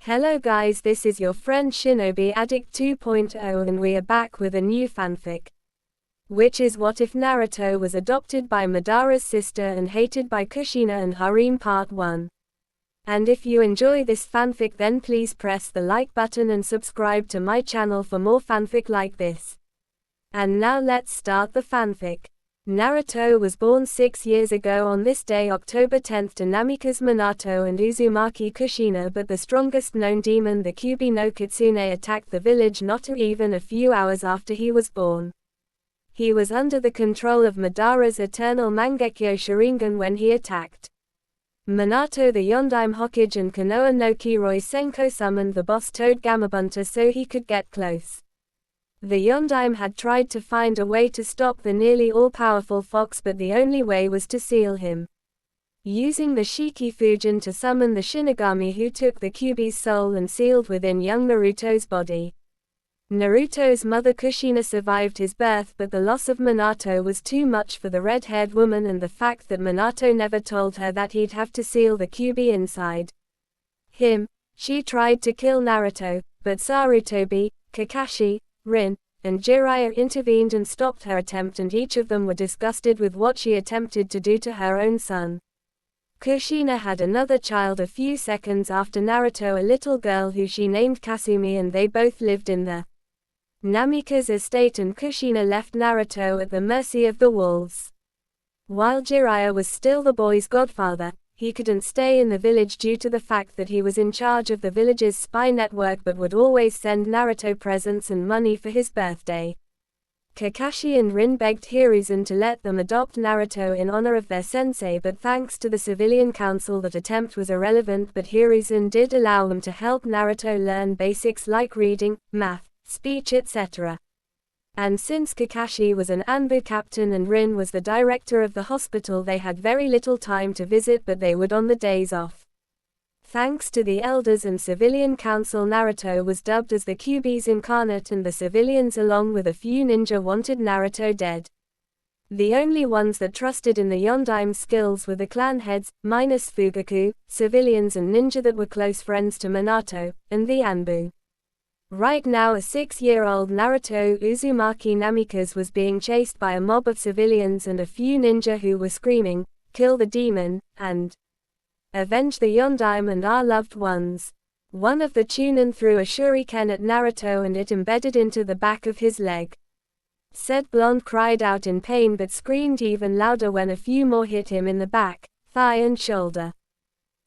Hello guys, this is your friend Shinobi Addict 2.0 and we are back with a new fanfic. Which is What If Naruto was adopted by Madara's sister and hated by Kushina and Harem Part 1. And if you enjoy this fanfic then please press the like button and subscribe to my channel for more fanfic like this. And now let's start the fanfic. Naruto was born 6 years ago on this day, October 10th, to Namikaze Minato and Uzumaki Kushina, but the strongest known demon, the Kyuubi no Kitsune, attacked the village not even a few hours after he was born. He was under the control of Madara's eternal Mangekyo Sharingan when he attacked. Minato the Yondaime Hokage and Konoha no Kiroi Senko summoned the boss Toad Gamabunta so he could get close. The Yondaime had tried to find a way to stop the nearly all-powerful fox, but the only way was to seal him. Using the Shiki Fujin to summon the Shinigami who took the Kyuubi's soul and sealed within young Naruto's body. Naruto's mother Kushina survived his birth, but the loss of Minato was too much for the red-haired woman, and the fact that Minato never told her that he'd have to seal the Kyuubi inside him. She tried to kill Naruto, but Sarutobi, Kakashi, Rin, and Jiraiya intervened and stopped her attempt, and each of them were disgusted with what she attempted to do to her own son. Kushina had another child a few seconds after Naruto, a little girl who she named Kasumi, and they both lived in the Namikaze estate, and Kushina left Naruto at the mercy of the wolves. While Jiraiya was still the boy's godfather, he couldn't stay in the village due to the fact that he was in charge of the village's spy network, but would always send Naruto presents and money for his birthday. Kakashi and Rin begged Hiruzen to let them adopt Naruto in honor of their sensei, but thanks to the civilian council that attempt was irrelevant, but Hiruzen did allow them to help Naruto learn basics like reading, math, speech, etc. And since Kakashi was an Anbu captain and Rin was the director of the hospital, they had very little time to visit, but they would on the days off. Thanks to the elders and civilian council, Naruto was dubbed as the Kyuubi's incarnate, and the civilians along with a few ninja wanted Naruto dead. The only ones that trusted in the Yondaime skills were the clan heads, minus Fugaku, civilians and ninja that were close friends to Minato, and the Anbu. Right now a 6-year-old Naruto Uzumaki Namikaze was being chased by a mob of civilians and a few ninja who were screaming, "Kill the demon," and "Avenge the Yondaime and our loved ones." One of the Chunin threw a shuriken at Naruto and it embedded into the back of his leg. Said blonde cried out in pain but screamed even louder when a few more hit him in the back, thigh and shoulder.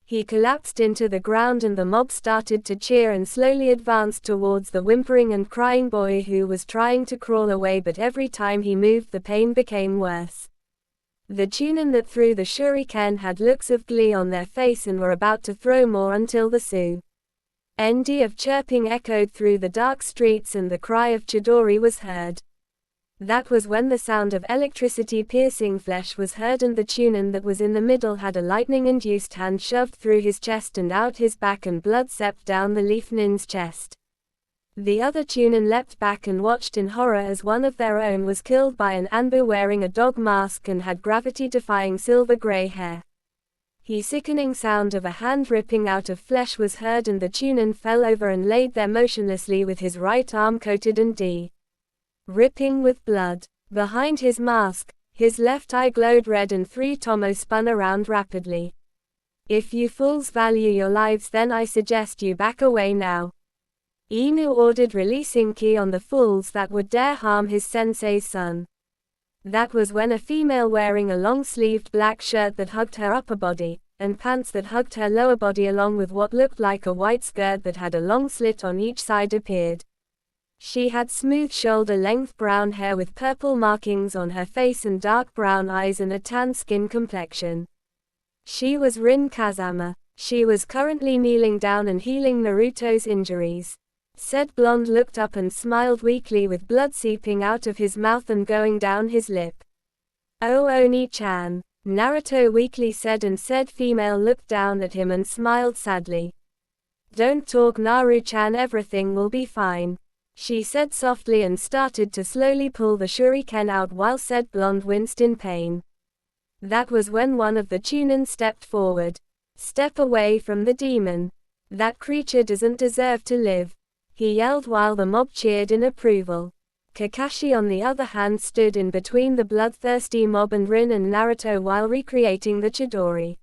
He collapsed into the ground and the mob started to cheer and slowly advanced towards the whimpering and crying boy who was trying to crawl away, but every time he moved the pain became worse. The Chunin that threw the shuriken had looks of glee on their face and were about to throw more until the ND of chirping echoed through the dark streets and the cry of Chidori was heard. That was when the sound of electricity piercing flesh was heard, and the Chunin that was in the middle had a lightning-induced hand shoved through his chest and out his back, and blood seeped down the Leaf Nin's chest. The other Chunin leapt back and watched in horror as one of their own was killed by an Anbu wearing a dog mask and had gravity-defying silver-gray hair. The sickening sound of a hand ripping out of flesh was heard, and the Chunin fell over and laid there motionlessly with his right arm coated and ripping with blood. Behind his mask, his left eye glowed red and 3 Tomo spun around rapidly. "If you fools value your lives, then I suggest you back away now," Inu ordered, releasing ki on the fools that would dare harm his sensei's son. That was when a female wearing a long-sleeved black shirt that hugged her upper body, and pants that hugged her lower body along with what looked like a white skirt that had a long slit on each side appeared. She had smooth shoulder-length brown hair with purple markings on her face and dark brown eyes and a tan skin complexion. She was Rin Kazama. She was currently kneeling down and healing Naruto's injuries. Said blonde looked up and smiled weakly with blood seeping out of his mouth and going down his lip. "Oh Oni-chan," Naruto weakly said, and said female looked down at him and smiled sadly. "Don't talk Naru-chan, everything will be fine," she said softly and started to slowly pull the shuriken out while said blonde winced in pain. That was when one of the Chunin stepped forward. "Step away from the demon." That creature doesn't deserve to live, he yelled while the mob cheered in approval. Kakashi on the other hand stood in between the bloodthirsty mob and Rin and Naruto while recreating the Chidori.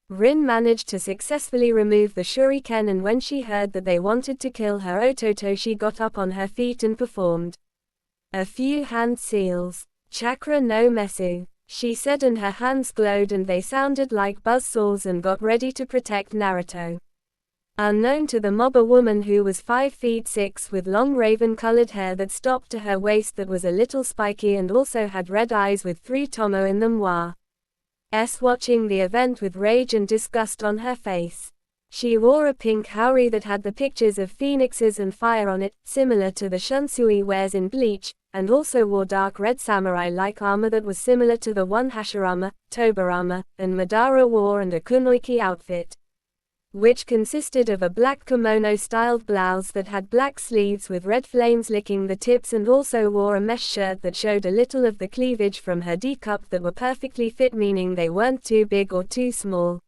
Rin managed to successfully remove the shuriken, and when she heard that they wanted to kill her Ototo, she got up on her feet and performed a few hand seals. Chakra no Mesu, she said, and her hands glowed and they sounded like buzzsaws and got ready to protect Naruto. Unknown to the mob, a woman who was 5 feet 6 with long raven-colored hair that stopped to her waist that was a little spiky and also had red eyes with 3 tomo in them was watching the event with rage and disgust on her face. She wore a pink haori that had the pictures of phoenixes and fire on it, similar to the Shunsui wears in Bleach, and also wore dark red samurai-like armor that was similar to the one Hashirama, Tobirama, and Madara wore, and a kunoiki outfit, which consisted of a black kimono-styled blouse that had black sleeves with red flames licking the tips, and also wore a mesh shirt that showed a little of the cleavage from her D-cup that were perfectly fit, meaning they weren't too big or too small.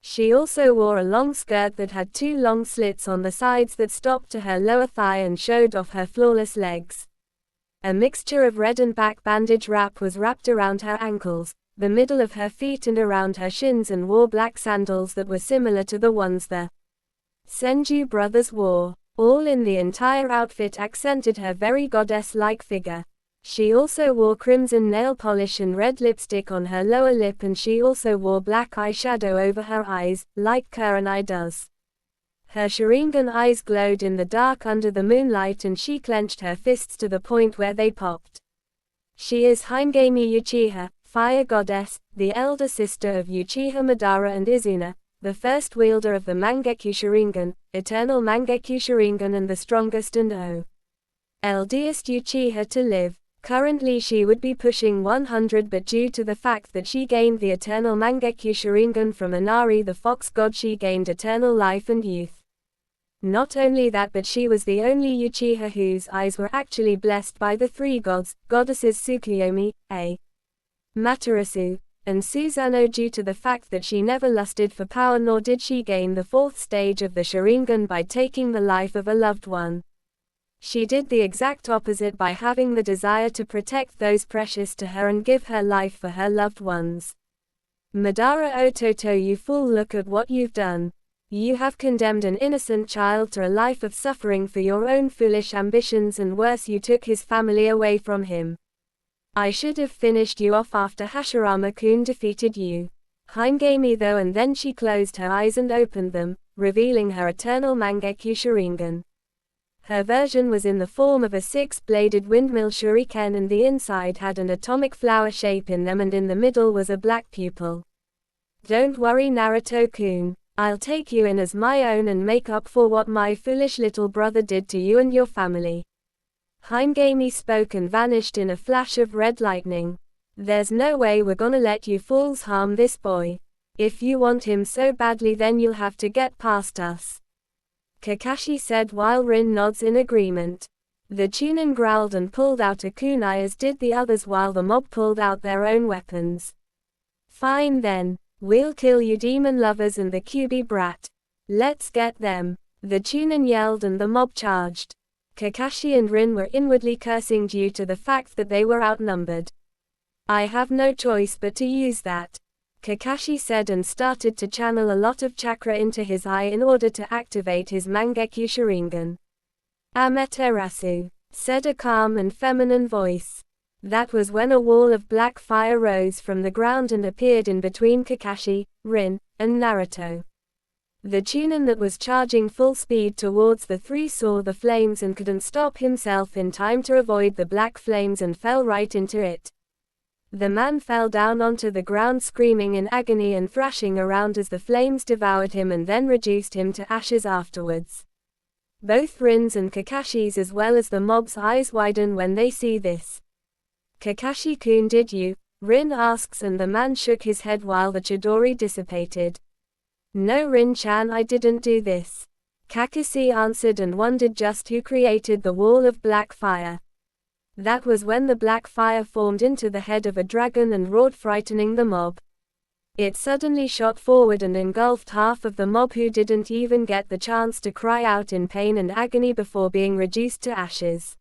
She also wore a long skirt that had 2 long slits on the sides that stopped to her lower thigh and showed off her flawless legs. A mixture of red and black bandage wrap was wrapped around her ankles, the middle of her feet and around her shins, and wore black sandals that were similar to the ones the Senju brothers wore. All in the entire outfit accented her very goddess-like figure. She also wore crimson nail polish and red lipstick on her lower lip, and she also wore black eyeshadow over her eyes, like Kurenai does. Her Sharingan eyes glowed in the dark under the moonlight, and she clenched her fists to the point where they popped. She is Himegami Uchiha, Fire Goddess, the elder sister of Uchiha Madara and Izuna, the first wielder of the Mangekyo Sharingan, Eternal Mangekyo Sharingan, and the strongest and eldest Uchiha to live. Currently she would be pushing 100, but due to the fact that she gained the Eternal Mangekyo Sharingan from Inari the fox god, she gained eternal life and youth. Not only that, but she was the only Uchiha whose eyes were actually blessed by the 3 goddesses Tsukuyomi, Materasu, and Susanoo, due to the fact that she never lusted for power, nor did she gain the 4th stage of the Sharingan by taking the life of a loved one. She did the exact opposite by having the desire to protect those precious to her and give her life for her loved ones. Madara Ototo, you fool, look at what you've done. You have condemned an innocent child to a life of suffering for your own foolish ambitions, and worse, you took his family away from him. I should have finished you off after Hashirama-kun defeated you. Himegami though, and then she closed her eyes and opened them, revealing her Eternal Mangekyo Sharingan. Her version was in the form of a 6-bladed windmill shuriken, and the inside had an atomic flower shape in them, and in the middle was a black pupil. Don't worry, Naruto-kun. I'll take you in as my own and make up for what my foolish little brother did to you and your family. Himegami spoke and vanished in a flash of red lightning. There's no way we're gonna let you fools harm this boy. If you want him so badly, then you'll have to get past us, Kakashi said while Rin nods in agreement. The Chunin growled and pulled out a kunai, as did the others, while the mob pulled out their own weapons. Fine then, we'll kill you demon lovers and the Kyuubi brat. Let's get them, the Chunin yelled, and the mob charged. Kakashi and Rin were inwardly cursing due to the fact that they were outnumbered. I have no choice but to use that, Kakashi said, and started to channel a lot of chakra into his eye in order to activate his Mangekyo Sharingan. Amaterasu, said a calm and feminine voice. That was when a wall of black fire rose from the ground and appeared in between Kakashi, Rin, and Naruto. The Chunin that was charging full speed towards the 3 saw the flames and couldn't stop himself in time to avoid the black flames and fell right into it. The man fell down onto the ground screaming in agony and thrashing around as the flames devoured him and then reduced him to ashes afterwards. Both Rin's and Kakashi's as well as the mob's eyes widen when they see this. Kakashi-kun, did you? Rin asks, and the man shook his head while the Chidori dissipated. No, Rin-chan, I didn't do this, Kakashi answered, and wondered just who created the wall of black fire. That was when the black fire formed into the head of a dragon and roared, frightening the mob. It suddenly shot forward and engulfed half of the mob, who didn't even get the chance to cry out in pain and agony before being reduced to ashes.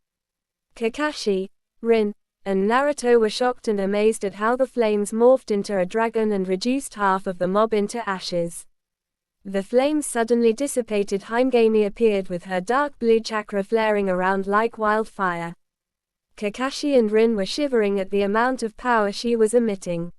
Kakashi, Rin, and Naruto were shocked and amazed at how the flames morphed into a dragon and reduced half of the mob into ashes. The flames suddenly dissipated. Himegami appeared with her dark blue chakra flaring around like wildfire. Kakashi and Rin were shivering at the amount of power she was emitting.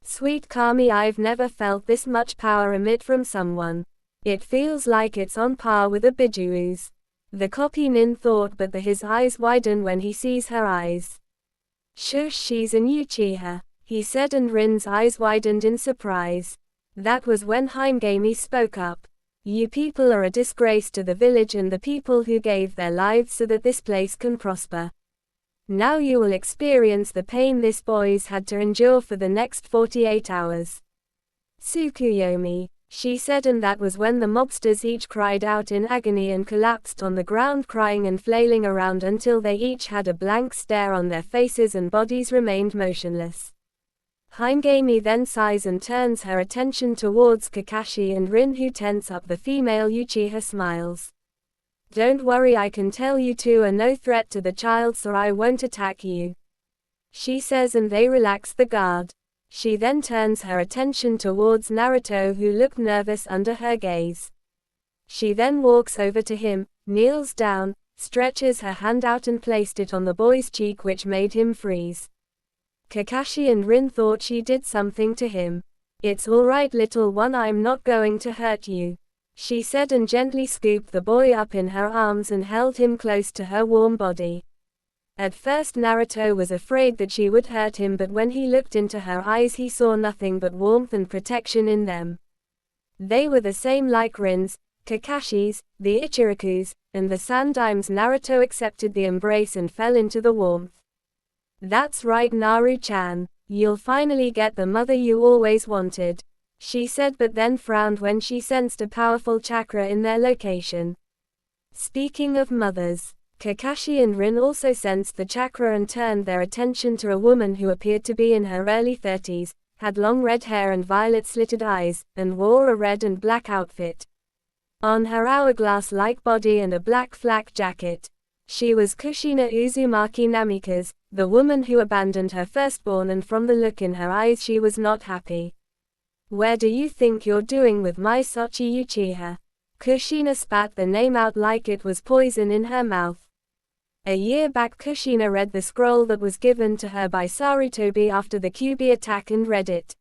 Sweet Kami, I've never felt this much power emit from someone. It feels like it's on par with a Bijuu's. The copy Nin thought, but his eyes widen when he sees her eyes. Shush, she's an Uchiha, he said, and Rin's eyes widened in surprise. That was when Himegami spoke up. You people are a disgrace to the village and the people who gave their lives so that this place can prosper. Now you will experience the pain this boy's had to endure for the next 48 hours. Tsukuyomi, she said, and that was when the mobsters each cried out in agony and collapsed on the ground, crying and flailing around until they each had a blank stare on their faces and bodies remained motionless. Himegami then sighs and turns her attention towards Kakashi and Rin, who tense up. The female Uchiha smiles. Don't worry, I can tell you two are no threat to the child, so I won't attack you, she says, and they relax the guard. She then turns her attention towards Naruto, who looked nervous under her gaze. She then walks over to him, kneels down, stretches her hand out and placed it on the boy's cheek, which made him freeze. Kakashi and Rin thought she did something to him. It's alright, little one, I'm not going to hurt you, she said, and gently scooped the boy up in her arms and held him close to her warm body. At first Naruto was afraid that she would hurt him, but when he looked into her eyes he saw nothing but warmth and protection in them. They were the same like Rin's, Kakashi's, the Ichiraku's, and the Sandaim's. Naruto accepted the embrace and fell into the warmth. That's right, Naru-chan, you'll finally get the mother you always wanted, she said, but then frowned when she sensed a powerful chakra in their location. Speaking of mothers, Kakashi and Rin also sensed the chakra and turned their attention to a woman who appeared to be in her early 30s, had long red hair and violet-slitted eyes, and wore a red and black outfit. On her hourglass-like body and a black flak jacket, she was Kushina Uzumaki Namikaze, the woman who abandoned her firstborn, and from the look in her eyes she was not happy. Where do you think you're doing with my Sochi Uchiha? Kushina spat the name out like it was poison in her mouth. A year back Kushina read the scroll that was given to her by Sarutobi after the Kyuubi attack and read it.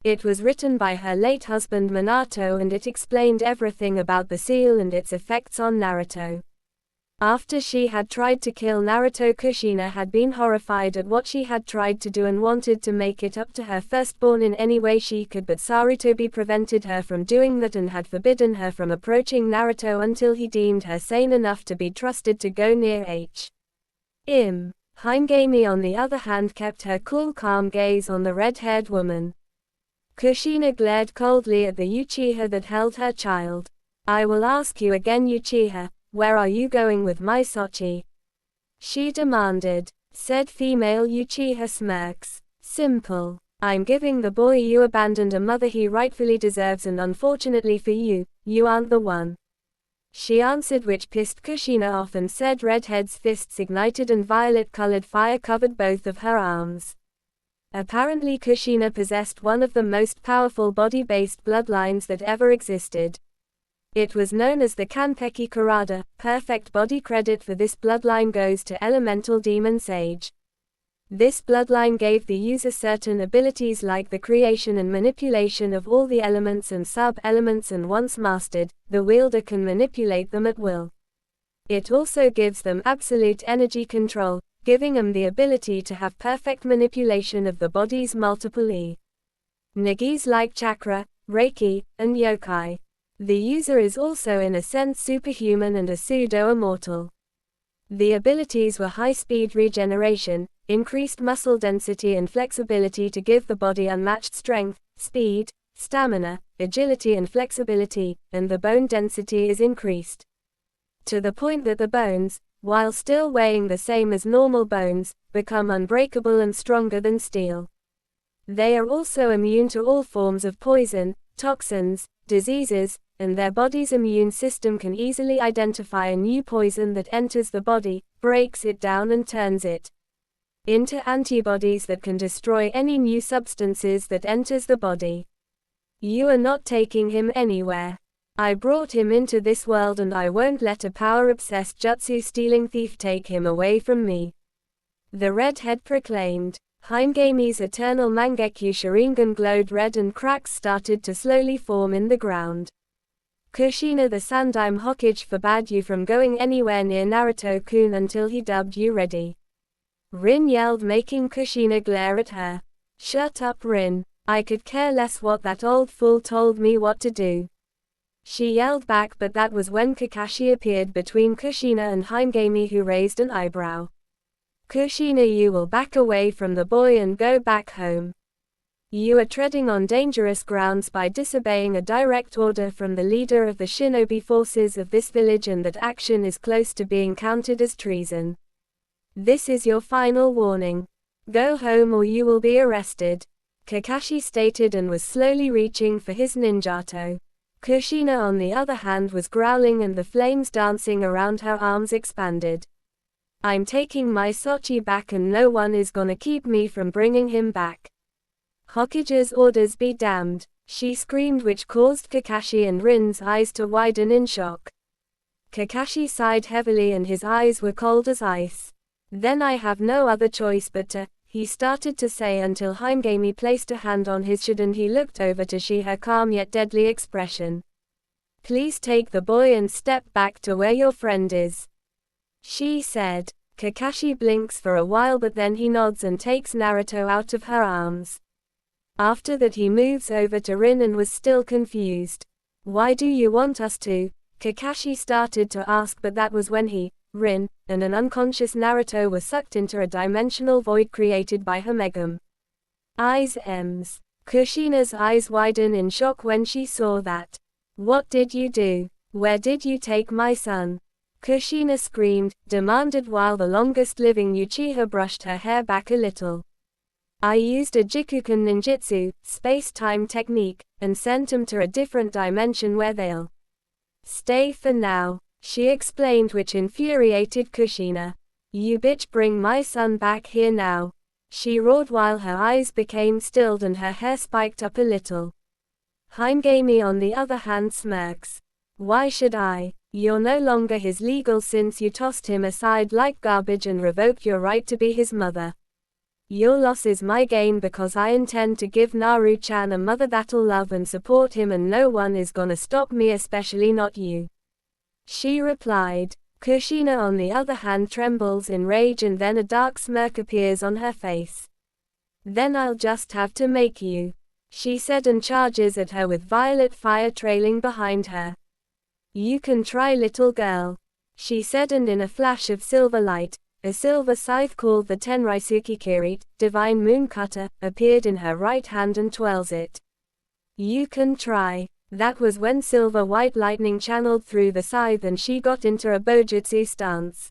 It was written by her late husband Minato, and it explained everything about the seal and its effects on Naruto. After she had tried to kill Naruto, Kushina had been horrified at what she had tried to do and wanted to make it up to her firstborn in any way she could, but Sarutobi prevented her from doing that and had forbidden her from approaching Naruto until he deemed her sane enough to be trusted to go near him. Himegami on the other hand kept her cool, calm gaze on the red-haired woman. Kushina glared coldly at the Uchiha that held her child. I will ask you again, Uchiha. Where are you going with my Sochi? She demanded. Said female Uchiha smirks. Simple. I'm giving the boy you abandoned a mother he rightfully deserves, and unfortunately for you, you aren't the one, she answered, which pissed Kushina off and said Redhead's fists ignited and violet-colored fire covered both of her arms. Apparently Kushina possessed one of the most powerful body-based bloodlines that ever existed. It was known as the Kanpeki Kurada. Perfect body. Credit for this bloodline goes to Elemental Demon Sage. This bloodline gave the user certain abilities like the creation and manipulation of all the elements and sub-elements, and once mastered, the wielder can manipulate them at will. It also gives them absolute energy control, giving them the ability to have perfect manipulation of the body's multiple Nagis like chakra, reiki, and yokai. The user is also in a sense superhuman and a pseudo-immortal. The abilities were high-speed regeneration, increased muscle density and flexibility to give the body unmatched strength, speed, stamina, agility and flexibility, and the bone density is increased to the point that the bones, while still weighing the same as normal bones, become unbreakable and stronger than steel. They are also immune to all forms of poison, toxins, diseases, and their body's immune system can easily identify a new poison that enters the body, breaks it down and turns it into antibodies that can destroy any new substances that enters the body. You are not taking him anywhere. I brought him into this world and I won't let a power-obsessed jutsu-stealing thief take him away from me. The redhead proclaimed. Himegami's eternal Mangekyu Sharingan glowed red and cracks started to slowly form in the ground. Kushina the Sandaime Hokage forbade you from going anywhere near Naruto-kun until he dubbed you ready. Rin yelled, making Kushina glare at her. Shut up, Rin. I could care less what that old fool told me what to do. She yelled back, but that was when Kakashi appeared between Kushina and Himegami, who raised an eyebrow. Kushina, you will back away from the boy and go back home. You are treading on dangerous grounds by disobeying a direct order from the leader of the shinobi forces of this village, and that action is close to being counted as treason. This is your final warning. Go home or you will be arrested, Kakashi stated and was slowly reaching for his ninjato. Kushina on the other hand was growling and the flames dancing around her arms expanded. I'm taking my Sochi back and no one is gonna keep me from bringing him back. Hokage's orders be damned, she screamed, which caused Kakashi and Rin's eyes to widen in shock. Kakashi sighed heavily and his eyes were cold as ice. Then I have no other choice but to, he started to say until Himegami placed a hand on his shoulder and he looked over to see her calm yet deadly expression. Please take the boy and step back to where your friend is, she said. Kakashi blinks for a while but then he nods and takes Naruto out of her arms. After that he moves over to Rin and was still confused. Why do you want us to? Kakashi started to ask, but that was when he, Rin, and an unconscious Naruto were sucked into a dimensional void created by her megam. Eyes M's. Kushina's eyes widen in shock when she saw that. What did you do? Where did you take my son? Kushina screamed, demanded, while the longest living Uchiha brushed her hair back a little. I used a Jikuken ninjutsu, space-time technique, and sent him to a different dimension where they'll stay for now, she explained, which infuriated Kushina. You bitch, bring my son back here now, she roared while her eyes became stilled and her hair spiked up a little. Himegami on the other hand smirks. Why should I? You're no longer his legal since you tossed him aside like garbage and revoked your right to be his mother. Your loss is my gain because I intend to give Naru-chan a mother that'll love and support him, and no one is gonna stop me, especially not you, she replied. Kushina on the other hand trembles in rage and then a dark smirk appears on her face. Then I'll just have to make you, she said, and charges at her with violet fire trailing behind her. You can try, little girl, she said, and in a flash of silver light, a silver scythe called the Tenraisuke Kirit, Divine Moon Cutter, appeared in her right hand and twirls it. You can try. That was when silver-white lightning channeled through the scythe and she got into a bojutsu stance.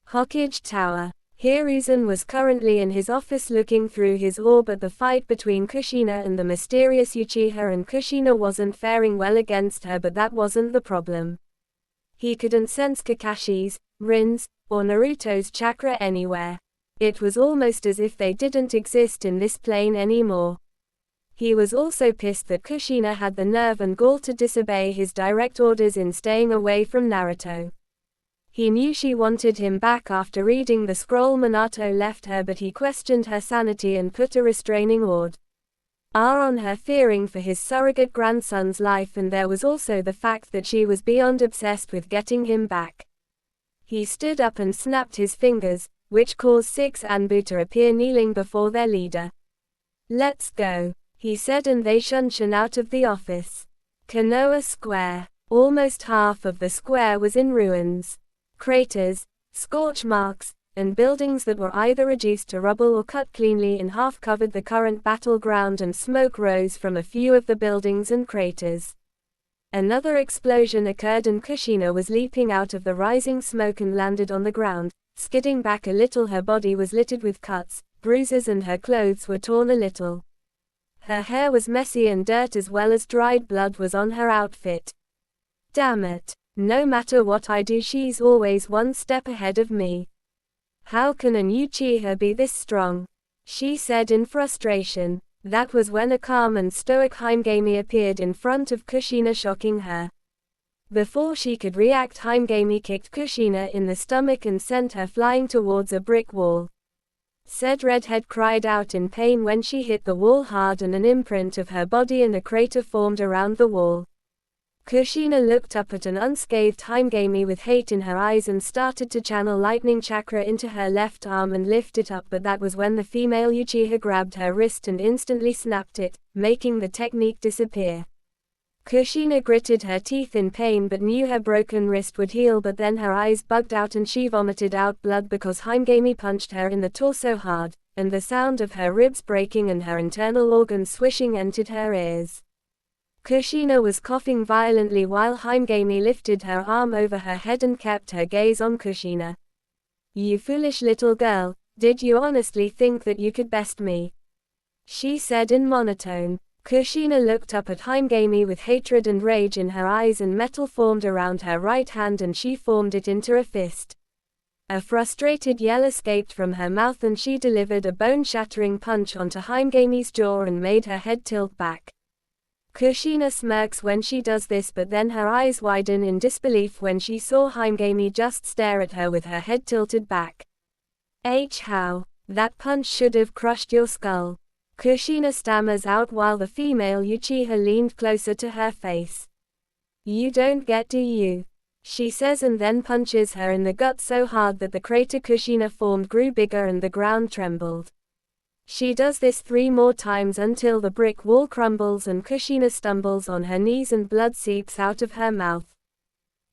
Hokage Tower. Hiruzen was currently in his office looking through his orb at the fight between Kushina and the mysterious Uchiha, and Kushina wasn't faring well against her, but that wasn't the problem. He couldn't sense Kakashi's, Rin's, or Naruto's chakra anywhere. It was almost as if they didn't exist in this plane anymore. He was also pissed that Kushina had the nerve and gall to disobey his direct orders in staying away from Naruto. He knew she wanted him back after reading the scroll Minato left her, but he questioned her sanity and put a restraining order on her, fearing for his surrogate grandson's life, and there was also the fact that she was beyond obsessed with getting him back. He stood up and snapped his fingers, which caused Six Anbu to appear kneeling before their leader. Let's go, he said, and they shunshin out of the office. Konoha Square. Almost half of the square was in ruins. Craters, scorch marks, and buildings that were either reduced to rubble or cut cleanly in half covered the current battleground, and smoke rose from a few of the buildings and craters. Another explosion occurred and Kushina was leaping out of the rising smoke and landed on the ground, skidding back a little. Her body was littered with cuts, bruises, and her clothes were torn a little. Her hair was messy and dirt as well as dried blood was on her outfit. Damn it. No matter what I do, she's always one step ahead of me. How can a new Uchiha be this strong? She said in frustration. That was when a calm and stoic Himegami appeared in front of Kushina, shocking her. Before she could react, Himegami kicked Kushina in the stomach and sent her flying towards a brick wall. Said redhead cried out in pain when she hit the wall hard, and an imprint of her body and a crater formed around the wall. Kushina looked up at an unscathed Himegami with hate in her eyes and started to channel lightning chakra into her left arm and lift it up, but that was when the female Uchiha grabbed her wrist and instantly snapped it, making the technique disappear. Kushina gritted her teeth in pain but knew her broken wrist would heal, but then her eyes bugged out and she vomited out blood because Himegami punched her in the torso hard, and the sound of her ribs breaking and her internal organs swishing entered her ears. Kushina was coughing violently while Himegami lifted her arm over her head and kept her gaze on Kushina. You foolish little girl, did you honestly think that you could best me? She said in monotone. Kushina looked up at Himegami with hatred and rage in her eyes, and metal formed around her right hand and she formed it into a fist. A frustrated yell escaped from her mouth and she delivered a bone-shattering punch onto Himegami's jaw and made her head tilt back. Kushina smirks when she does this, but then her eyes widen in disbelief when she saw Himegami just stare at her with her head tilted back. How? That punch should have crushed your skull. Kushina stammers out while the female Uchiha leaned closer to her face. You don't get, do you? She says, and then punches her in the gut so hard that the crater Kushina formed grew bigger and the ground trembled. She does this 3 more times until the brick wall crumbles and Kushina stumbles on her knees and blood seeps out of her mouth.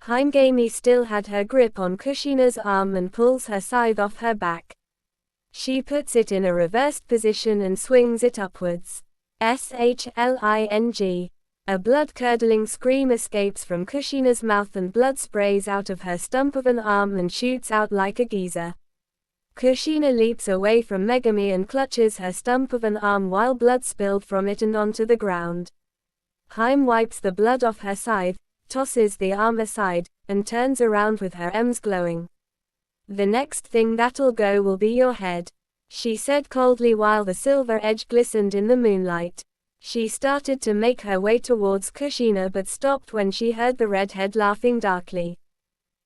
Himegami still had her grip on Kushina's arm and pulls her scythe off her back. She puts it in a reversed position and swings it upwards. Shling. A blood-curdling scream escapes from Kushina's mouth and blood sprays out of her stump of an arm and shoots out like a geyser. Kushina leaps away from Megami and clutches her stump of an arm while blood spilled from it and onto the ground. Hime wipes the blood off her scythe, tosses the arm aside, and turns around with her M's glowing. The next thing that'll go will be your head, she said coldly while the silver edge glistened in the moonlight. She started to make her way towards Kushina but stopped when she heard the redhead laughing darkly.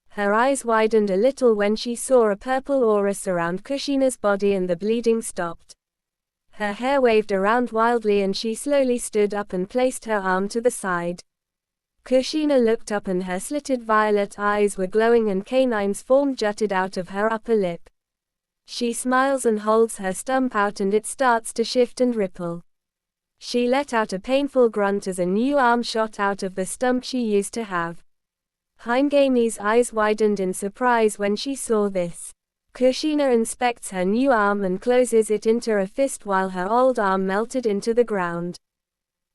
Her eyes widened a little when she saw a purple aura surround Kushina's body and the bleeding stopped. Her hair waved around wildly and she slowly stood up and placed her arm to the side. Kushina looked up and her slitted violet eyes were glowing and canines formed jutted out of her upper lip. She smiles and holds her stump out and it starts to shift and ripple. She let out a painful grunt as a new arm shot out of the stump she used to have. Himegami's eyes widened in surprise when she saw this. Kushina inspects her new arm and closes it into a fist while her old arm melted into the ground.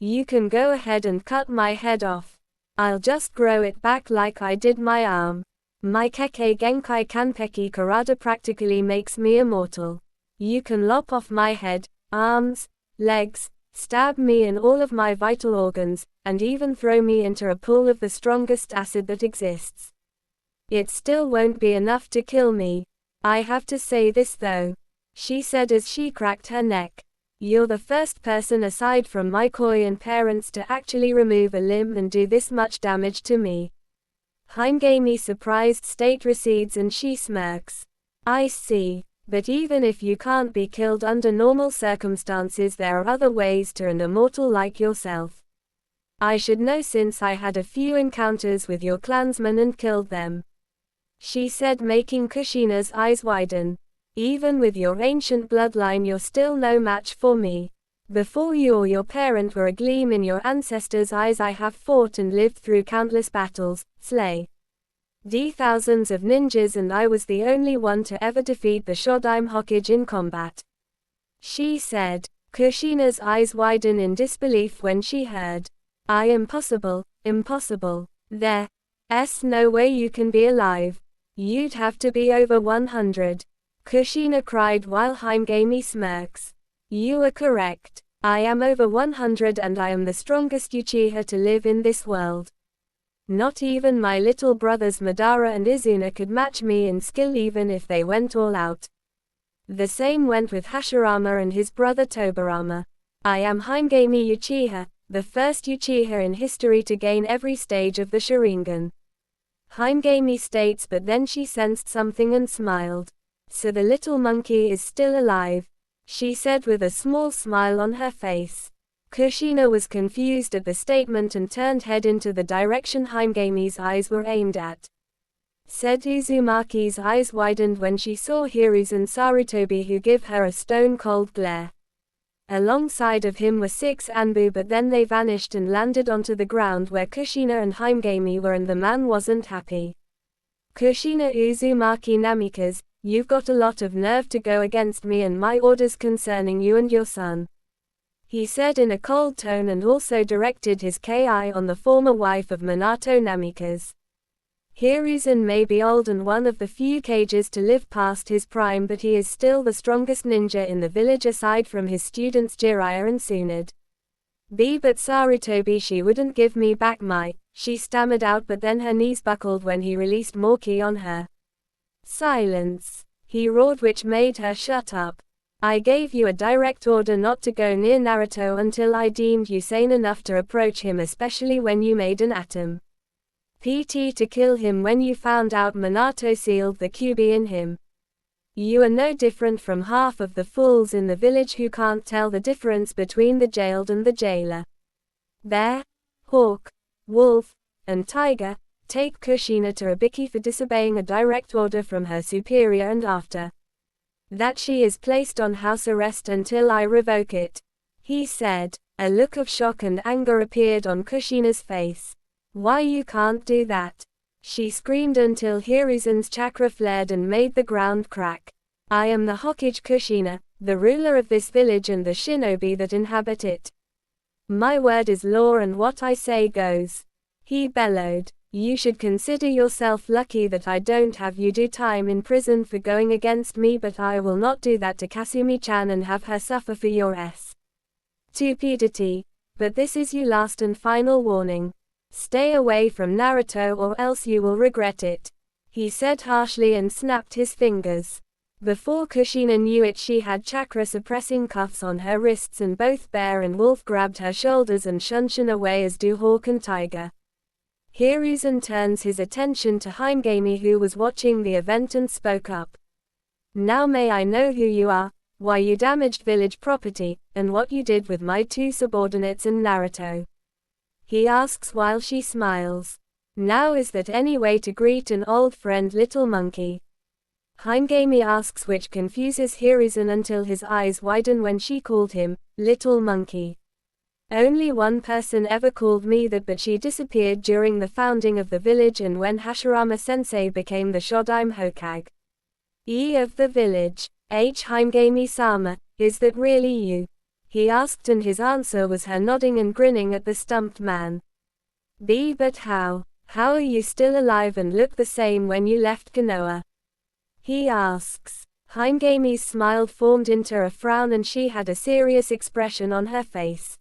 You can go ahead and cut my head off. I'll just grow it back like I did my arm. My Kekkei Genkai Kanpeki Karada practically makes me immortal. You can lop off my head, arms, legs, stab me in all of my vital organs, and even throw me into a pool of the strongest acid that exists. It still won't be enough to kill me. I have to say this though, she said as she cracked her neck. You're the first person aside from my Korean parents to actually remove a limb and do this much damage to me. Himegami's surprised state recedes and she smirks. I see. But even if you can't be killed under normal circumstances, there are other ways to an immortal like yourself. I should know since I had a few encounters with your clansmen and killed them. She said, making Kushina's eyes widen. Even with your ancient bloodline, you're still no match for me. Before you or your parent were a gleam in your ancestors' eyes, I have fought and lived through countless battles, slay thousands of ninjas, and I was the only one to ever defeat the Shodaime Hokage in combat. She said. Kushina's eyes widen in disbelief when she heard. Impossible, impossible. There's no way you can be alive. You'd have to be over 100. Kushina cried while Himegami smirks. You are correct. I am over 100 and I am the strongest Uchiha to live in this world. Not even my little brothers Madara and Izuna could match me in skill even if they went all out. The same went with Hashirama and his brother Tobirama. I am Himegami Uchiha, the first Uchiha in history to gain every stage of the Sharingan. Himegami states, but then she sensed something and smiled. So the little monkey is still alive, she said with a small smile on her face. Kushina was confused at the statement and turned head into the direction Himegami's eyes were aimed at. Said Uzumaki's eyes widened when she saw Hiruzen Sarutobi, who give her a stone-cold glare. Alongside of him were 6 Anbu, but then they vanished and landed onto the ground where Kushina and Himegami were, and the man wasn't happy. Kushina Uzumaki Namikaze, you've got a lot of nerve to go against me and my orders concerning you and your son, he said in a cold tone, and also directed his ki on the former wife of Minato Namikaze. Hiruzen may be old and one of the few Kages to live past his prime, but he is still the strongest ninja in the village aside from his students Jiraiya and Tsunade. But Sarutobi, she wouldn't give me back my, she stammered out, but then her knees buckled when he released more ki on her. Silence, he roared, which made her shut up. I gave you a direct order not to go near Naruto until I deemed you sane enough to approach him, especially when you made an atom PT to kill him when you found out Minato sealed the QB in him. You are no different from half of the fools in the village who can't tell the difference between the jailed and the jailer. Bear, hawk, wolf, and tiger, take Kushina to Ibiki for disobeying a direct order from her superior, and after that she is placed on house arrest until I revoke it, he said. A look of shock and anger appeared on Kushina's face. Why, you can't do that, she screamed until Hiruzen's chakra flared and made the ground crack. I am the Hokage Kushina, the ruler of this village and the shinobi that inhabit it. My word is law and what I say goes, he bellowed. You should consider yourself lucky that I don't have you do time in prison for going against me, but I will not do that to Kasumi-chan and have her suffer for your stupidity. But this is your last and final warning. Stay away from Naruto or else you will regret it, he said harshly and snapped his fingers. Before Kushina knew it, she had chakra suppressing cuffs on her wrists, and both Bear and Wolf grabbed her shoulders and shunshin away, as do Hawk and Tiger. Hiruzen turns his attention to Himegami, who was watching the event, and spoke up. Now may I know who you are, why you damaged village property, and what you did with my 2 subordinates and Naruto, he asks while she smiles. Now is that any way to greet an old friend, little monkey? Himegami asks, which confuses Hiruzen until his eyes widen when she called him little monkey. Only one person ever called me that, but she disappeared during the founding of the village and when Hashirama sensei became the Shodaime Hokage of the village. Himegami-sama, is that really you? He asked, and his answer was her nodding and grinning at the stumped man. But how are you still alive and look the same when you left Konoha? He asks. Himegami's smile formed into a frown and she had a serious expression on her face.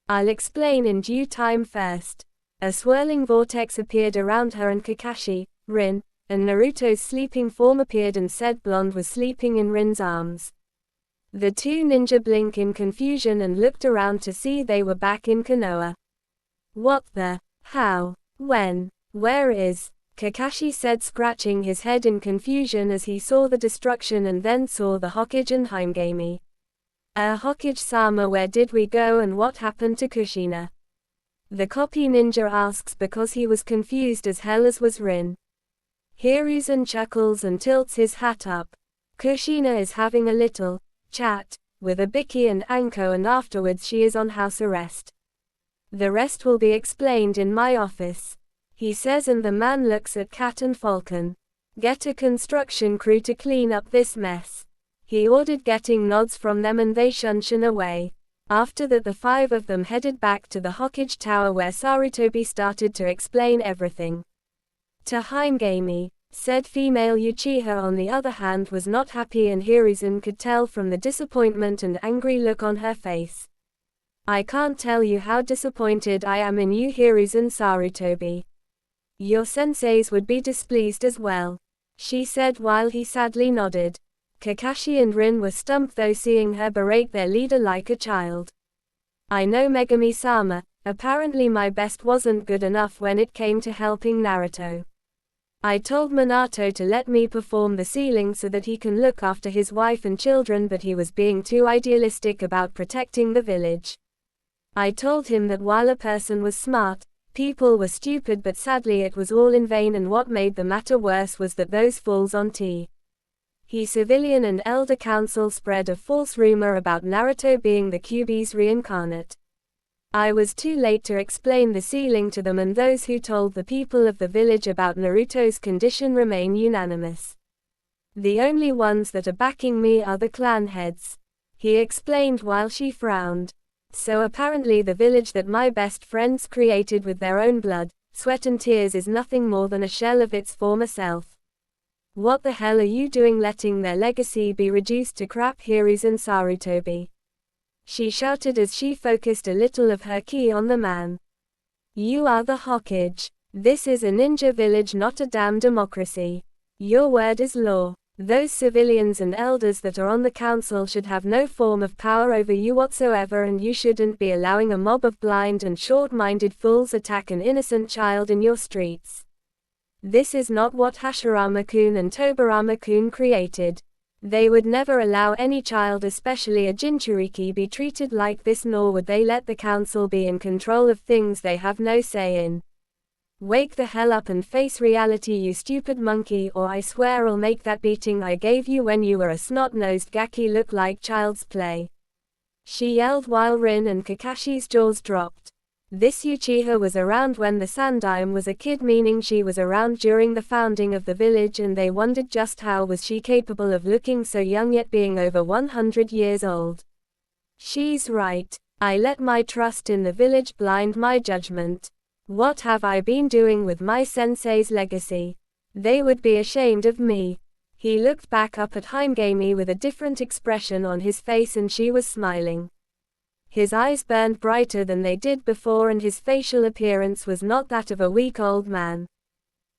I'll explain in due time. First, a swirling vortex appeared around her and Kakashi, Rin, and Naruto's sleeping form appeared and said Blonde was sleeping in Rin's arms. The 2 ninja blinked in confusion and looked around to see they were back in Konoha. What the? How? When? Where is? Kakashi said, scratching his head in confusion as he saw the destruction and then saw the Hokage and Himegami. Hokage-sama, where did we go and what happened to Kushina? The copy ninja asks because he was confused as hell, as was Rin. Hiruzen chuckles and tilts his hat up. Kushina is having a little chat with Ibiki and Anko, and afterwards she is on house arrest. The rest will be explained in my office, he says, and the man looks at Cat and Falcon. Get a construction crew to clean up this mess, he ordered, getting nods from them, and they shunshin away. After that, the 5 of them headed back to the Hokage Tower where Sarutobi started to explain everything to Himegami. Said female Uchiha, on the other hand, was not happy, and Hiruzen could tell from the disappointment and angry look on her face. I can't tell you how disappointed I am in you, Hiruzen Sarutobi. Your senseis would be displeased as well, she said while he sadly nodded. Kakashi and Rin were stumped though, seeing her berate their leader like a child. I know, Megami-sama, apparently my best wasn't good enough when it came to helping Naruto. I told Minato to let me perform the sealing so that he can look after his wife and children, but he was being too idealistic about protecting the village. I told him that while a person was smart, people were stupid, but sadly it was all in vain, and what made the matter worse was that those fools on T. He civilian and elder council spread a false rumor about Naruto being the Kyuubi's reincarnate. I was too late to explain the sealing to them, and those who told the people of the village about Naruto's condition remain unanimous. The only ones that are backing me are the clan heads, he explained while she frowned. So apparently the village that my best friends created with their own blood, sweat and tears is nothing more than a shell of its former self. What the hell are you doing letting their legacy be reduced to crap, Hiruzen Sarutobi? She shouted as she focused a little of her ki on the man. You are the Hokage. This is a ninja village, not a damn democracy. Your word is law. Those civilians and elders that are on the council should have no form of power over you whatsoever, and you shouldn't be allowing a mob of blind and short-minded fools attack an innocent child in your streets. This is not what Hashirama-kun and Tobirama-kun created. They would never allow any child, especially a Jinchuriki, be treated like this, nor would they let the council be in control of things they have no say in. Wake the hell up and face reality, you stupid monkey, or I swear I'll make that beating I gave you when you were a snot-nosed gaki look like child's play. She yelled while Rin and Kakashi's jaws dropped. This Uchiha was around when the Sandaime was a kid, meaning she was around during the founding of the village, and they wondered just how was she capable of looking so young yet being over 100 years old. She's right. I let my trust in the village blind my judgment. What have I been doing with my sensei's legacy? They would be ashamed of me. He looked back up at Himegami with a different expression on his face, and she was smiling. His eyes burned brighter than they did before, and his facial appearance was not that of a weak old man.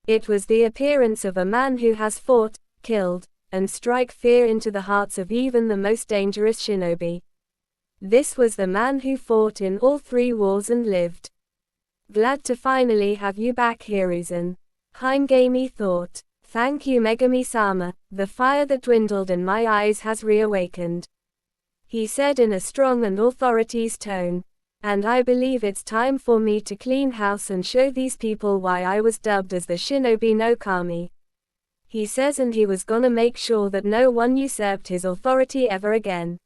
It was the appearance of a man who has fought, killed, and strike fear into the hearts of even the most dangerous shinobi. This was the man who fought in all 3 wars and lived. Glad to finally have you back, Hiruzen. Himegami thought. Thank you, Megami-sama. The fire that dwindled in my eyes has reawakened, he said in a strong and authorities tone. And I believe it's time for me to clean house and show these people why I was dubbed as the Shinobi no Kami, he says, and he was gonna make sure that no one usurped his authority ever again.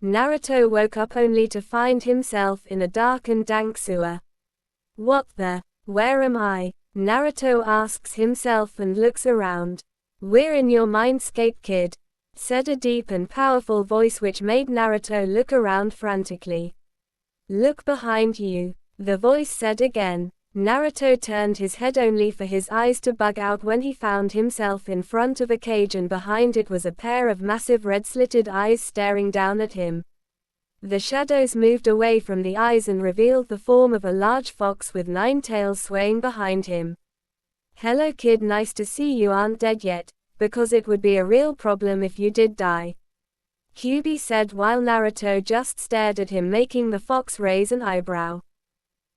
Naruto woke up only to find himself in a dark and dank sewer. What the? Where am I? Naruto asks himself and looks around. We're in your mindscape, kid, said a deep and powerful voice which made Naruto look around frantically. Look behind you, the voice said again. Naruto turned his head only for his eyes to bug out when he found himself in front of a cage, and behind it was a pair of massive red-slitted eyes staring down at him. The shadows moved away from the eyes and revealed the form of a large fox with 9 tails swaying behind him. Hello kid, nice to see you aren't dead yet, because it would be a real problem if you did die, Kyuubi said while Naruto just stared at him, making the fox raise an eyebrow.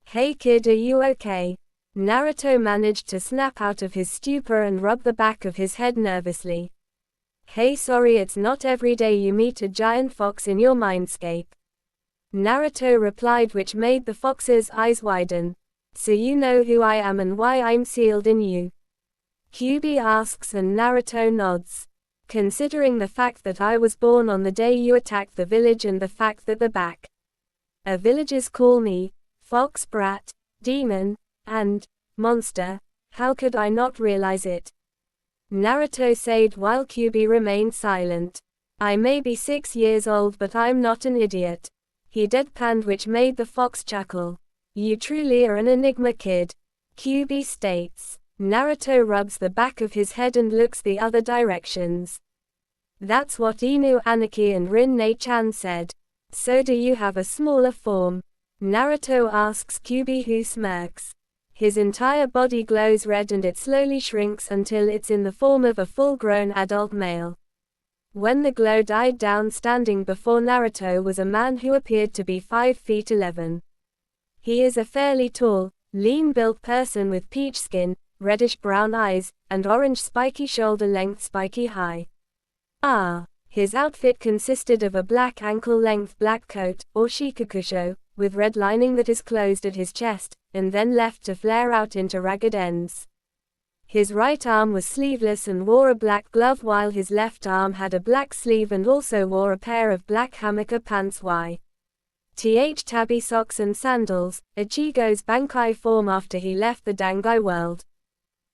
Hey kid, are you okay? Naruto managed to snap out of his stupor and rub the back of his head nervously. Hey, sorry, it's not every day you meet a giant fox in your mindscape, Naruto replied, which made the fox's eyes widen. So you know who I am and why I'm sealed in you? Kyuubi asks, and Naruto nods. Considering the fact that I was born on the day you attacked the village and the fact that the back of villagers call me fox brat, demon, and monster, how could I not realize it? Naruto said while Kyuubi remained silent. I may be 6 years old, but I'm not an idiot, he deadpanned, which made the fox chuckle. You truly are an enigma, kid, Kyuubi states. Naruto rubs the back of his head and looks the other directions. That's what Inu Aniki and Rin-ne-chan said. So do you have a smaller form? Naruto asks Kyuubi, who smirks. His entire body glows red and it slowly shrinks until it's in the form of a full-grown adult male. When the glow died down, standing before Naruto was a man who appeared to be 5 feet 11. He is a fairly tall, lean-built person with peach skin, reddish-brown eyes, and orange spiky shoulder-length spiky high. His outfit consisted of a black ankle-length black coat, or shikakusho, with red lining that is closed at his chest, and then left to flare out into ragged ends. His right arm was sleeveless and wore a black glove, while his left arm had a black sleeve and also wore a pair of black hammocker pants tabby socks and sandals, Ichigo's Bankai form after he left the Dangai world.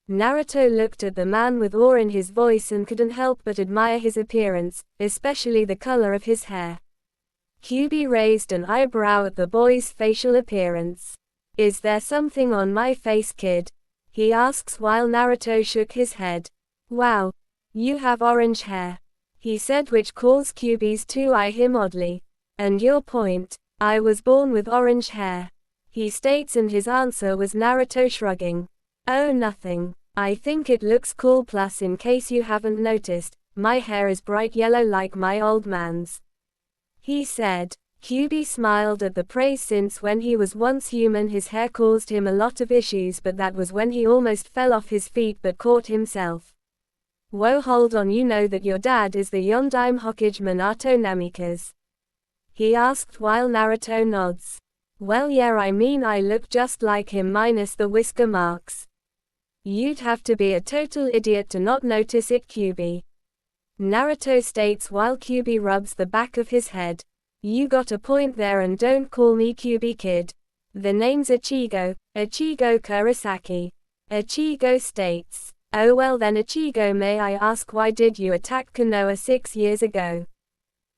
Naruto looked at the man with awe in his voice and couldn't help but admire his appearance, especially the color of his hair. Kyuubi raised an eyebrow at the boy's facial appearance. "Is there something on my face, kid?" he asks while Naruto shook his head. "Wow, you have orange hair," he said, which caused Kyuubi's to eye him oddly. "And your point?" "I was born with orange hair," he states, and his answer was Naruto shrugging. "Oh, nothing. I think it looks cool, plus in case you haven't noticed, my hair is bright yellow like my old man's," he said. Kyuubi smiled at the praise, since when he was once human his hair caused him a lot of issues, but that was when he almost fell off his feet but caught himself. "Whoa, hold on, you know that your dad is the Yondaime Hokage Minato Namikaze?" he asked while Naruto nods. "Well yeah, I mean I look just like him minus the whisker marks." "You'd have to be a total idiot to not notice it, Kyuubi," Naruto states while Kyuubi rubs the back of his head. "You got a point there, and don't call me Kyuubi, kid. The name's Ichigo Kurosaki." Ichigo states. "Oh well then, Ichigo, may I ask why did you attack Konoha 6 years ago?"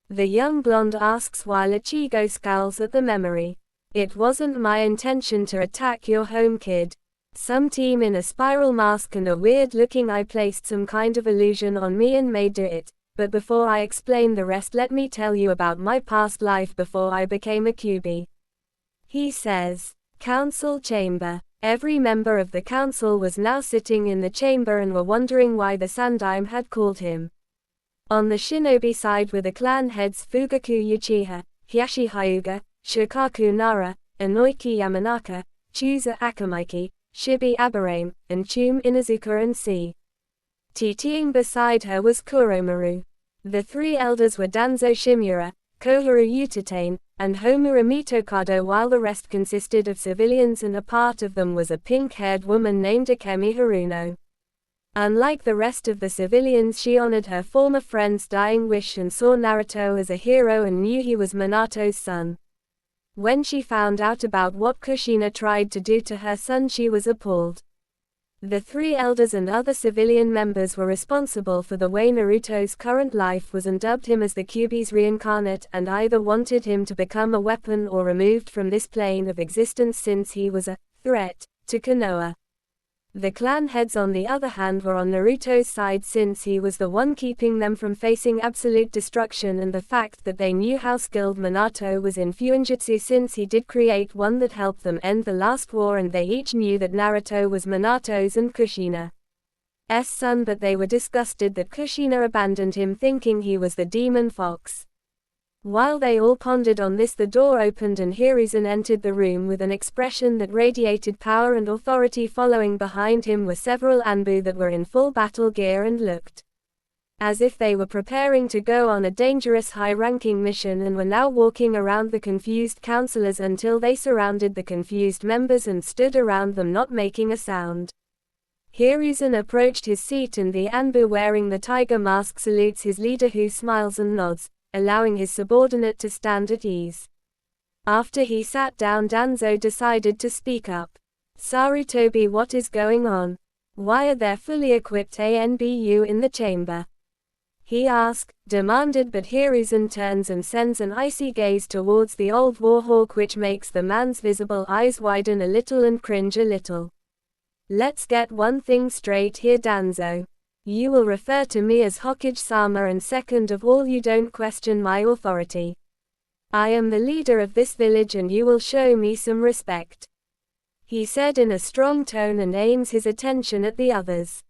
the young blonde asks while Ichigo scowls at the memory. "It wasn't my intention to attack your home, kid. Some team in a spiral mask and a weird-looking eye placed some kind of illusion on me and made it. But before I explain the rest, let me tell you about my past life before I became a Kyuubi," he says. Council chamber. Every member of the council was now sitting in the chamber and were wondering why the Sandaime had called him. On the shinobi side were the clan heads Fugaku Uchiha, Hiyashi Hyuga, Shukaku Nara, Inoiki Yamanaka, Chusa Akamaki, Shibi Aburame, and Chum Inuzuka, and TTing beside her was Kuromaru. The 3 elders were Danzo Shimura, Koharu Utatane, and Homura Mitokado, while the rest consisted of civilians, and a part of them was a pink-haired woman named Akemi Haruno. Unlike the rest of the civilians, she honored her former friend's dying wish and saw Naruto as a hero and knew he was Minato's son. When she found out about what Kushina tried to do to her son, she was appalled. The 3 elders and other civilian members were responsible for the way Naruto's current life was and dubbed him as the Kyuubi's reincarnate, and either wanted him to become a weapon or removed from this plane of existence since he was a threat to Konoha. The clan heads, on the other hand, were on Naruto's side since he was the one keeping them from facing absolute destruction, and the fact that they knew how skilled Minato was in Fuinjutsu since he did create one that helped them end the last war, and they each knew that Naruto was Minato's and Kushina's son, but they were disgusted that Kushina abandoned him, thinking he was the demon fox. While they all pondered on this, the door opened and Hiruzen entered the room with an expression that radiated power and authority. Following behind him were several Anbu that were in full battle gear and looked as if they were preparing to go on a dangerous high-ranking mission, and were now walking around the confused counselors until they surrounded the confused members and stood around them, not making a sound. Hiruzen approached his seat, and the Anbu wearing the tiger mask salutes his leader, who smiles and nods, allowing his subordinate to stand at ease. After he sat down, Danzo decided to speak up. "Sarutobi, what is going on? Why are there fully equipped ANBU in the chamber?" he demanded, but Hiruzen turns and sends an icy gaze towards the old warhawk, which makes the man's visible eyes widen a little and cringe a little. "Let's get one thing straight here, Danzo. You will refer to me as Hokage-sama, and second of all, you don't question my authority." I am the leader of this village and you will show me some respect, he said in a strong tone and aims his attention at the others.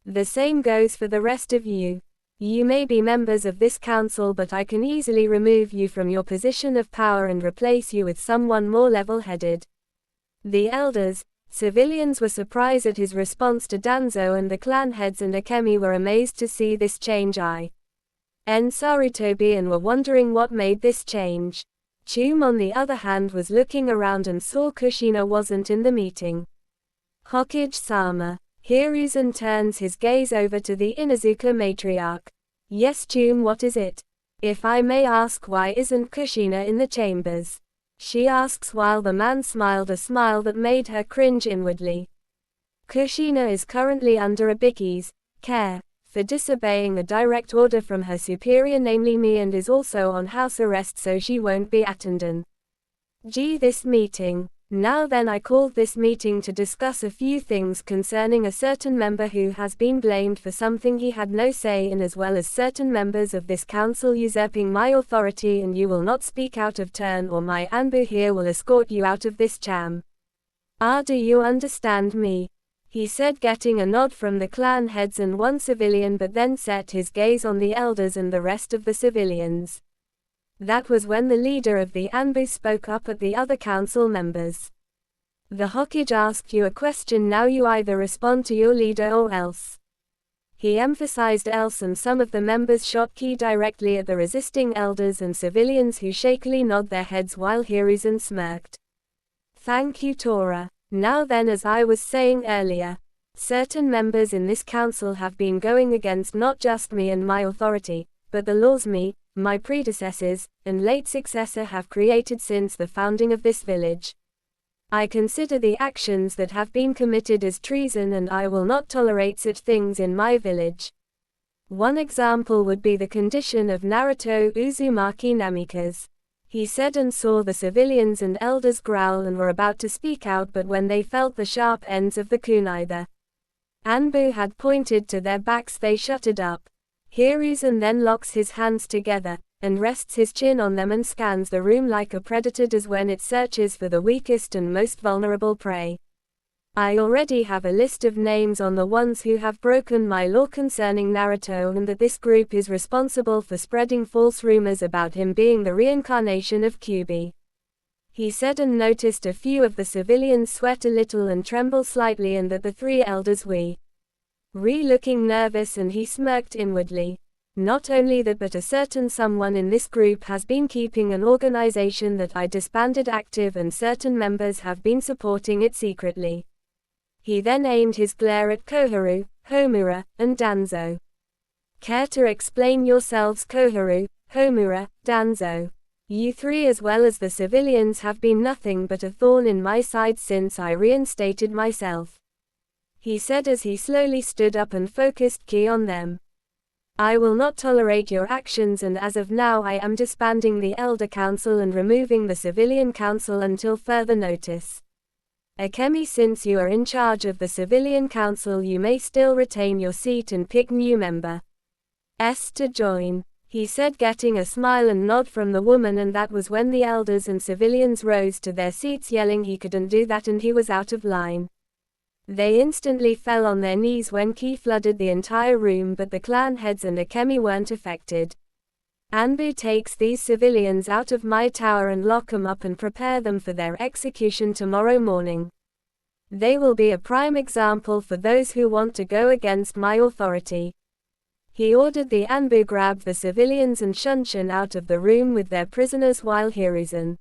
The same goes for the rest of you. You may be members of this council, but I can easily remove you from your position of power and replace you with someone more level-headed. The elders, civilians were surprised at his response to Danzo, and the clan heads and Akemi were amazed to see this change. Sarutobi and were wondering what made this change. Chum on the other hand was looking around and saw Kushina wasn't in the meeting. Hokage-sama. Hiruzen turns his gaze over to the Inuzuka matriarch. Yes Chum, what is it? If I may ask, why isn't Kushina in the chambers? She asks while the man smiled a smile that made her cringe inwardly. Kushina is currently under Abiki's care for disobeying a direct order from her superior, namely me, and is also on house arrest, so she won't be attending this meeting. Now then, I called this meeting to discuss a few things concerning a certain member who has been blamed for something he had no say in, as well as certain members of this council usurping my authority, and you will not speak out of turn or my Anbu here will escort you out of this cham. Do you understand me? He said, getting a nod from the clan heads and one civilian, but then set his gaze on the elders and the rest of the civilians. That was when the leader of the Anbu spoke up at the other council members. The Hokage asked you a question, now you either respond to your leader or else. He emphasized else, and some of the members shot ki directly at the resisting elders and civilians, who shakily nod their heads while Hiruzen smirked. Thank you, Tora. Now then, as I was saying earlier, certain members in this council have been going against not just me and my authority, but the laws me, my predecessors, and late successor have created since the founding of this village. I consider the actions that have been committed as treason, and I will not tolerate such things in my village. One example would be the condition of Naruto Uzumaki Namikaze. He said, and saw the civilians and elders growl and were about to speak out, but when they felt the sharp ends of the kunai the Anbu had pointed to their backs, they shutted up. Hiruzen then locks his hands together, and rests his chin on them and scans the room like a predator does when it searches for the weakest and most vulnerable prey. I already have a list of names on the ones who have broken my law concerning Naruto, and that this group is responsible for spreading false rumors about him being the reincarnation of Kyuubi. He said, and noticed a few of the civilians sweat a little and tremble slightly, and that the three elders were looking nervous, and he smirked inwardly. Not only that, but a certain someone in this group has been keeping an organization that I disbanded active, and certain members have been supporting it secretly. He then aimed his glare at Koharu, Homura, and Danzo. Care to explain yourselves? Koharu, Homura, Danzo. You three, as well as the civilians, have been nothing but a thorn in my side since I reinstated myself, he said as he slowly stood up and focused ki on them. I will not tolerate your actions, and as of now I am disbanding the Elder Council and removing the Civilian Council until further notice. Akemi, since you are in charge of the Civilian Council, you may still retain your seat and pick new members to join, he said, getting a smile and nod from the woman, and that was when the elders and civilians rose to their seats yelling he couldn't do that and he was out of line. They instantly fell on their knees when ki flooded the entire room, but the clan heads and Akemi weren't affected. Anbu takes these civilians out of my tower and lock them up and prepare them for their execution tomorrow morning. They will be a prime example for those who want to go against my authority. He ordered the Anbu grab the civilians and Shunshin out of the room with their prisoners, while Hiruzen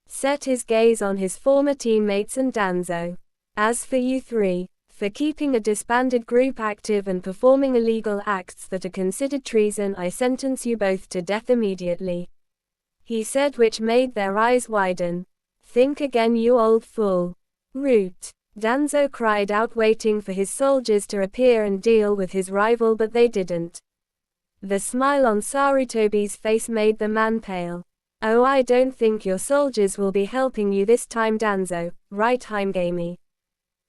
set his gaze on his former teammates and Danzo. As for you three, for keeping a disbanded group active and performing illegal acts that are considered treason, I sentence you both to death immediately, he said, which made their eyes widen. Think again, you old fool. Root. Danzo cried out, waiting for his soldiers to appear and deal with his rival, but they didn't. The smile on Sarutobi's face made the man pale. Oh, I don't think your soldiers will be helping you this time, Danzo, right, Heimgami?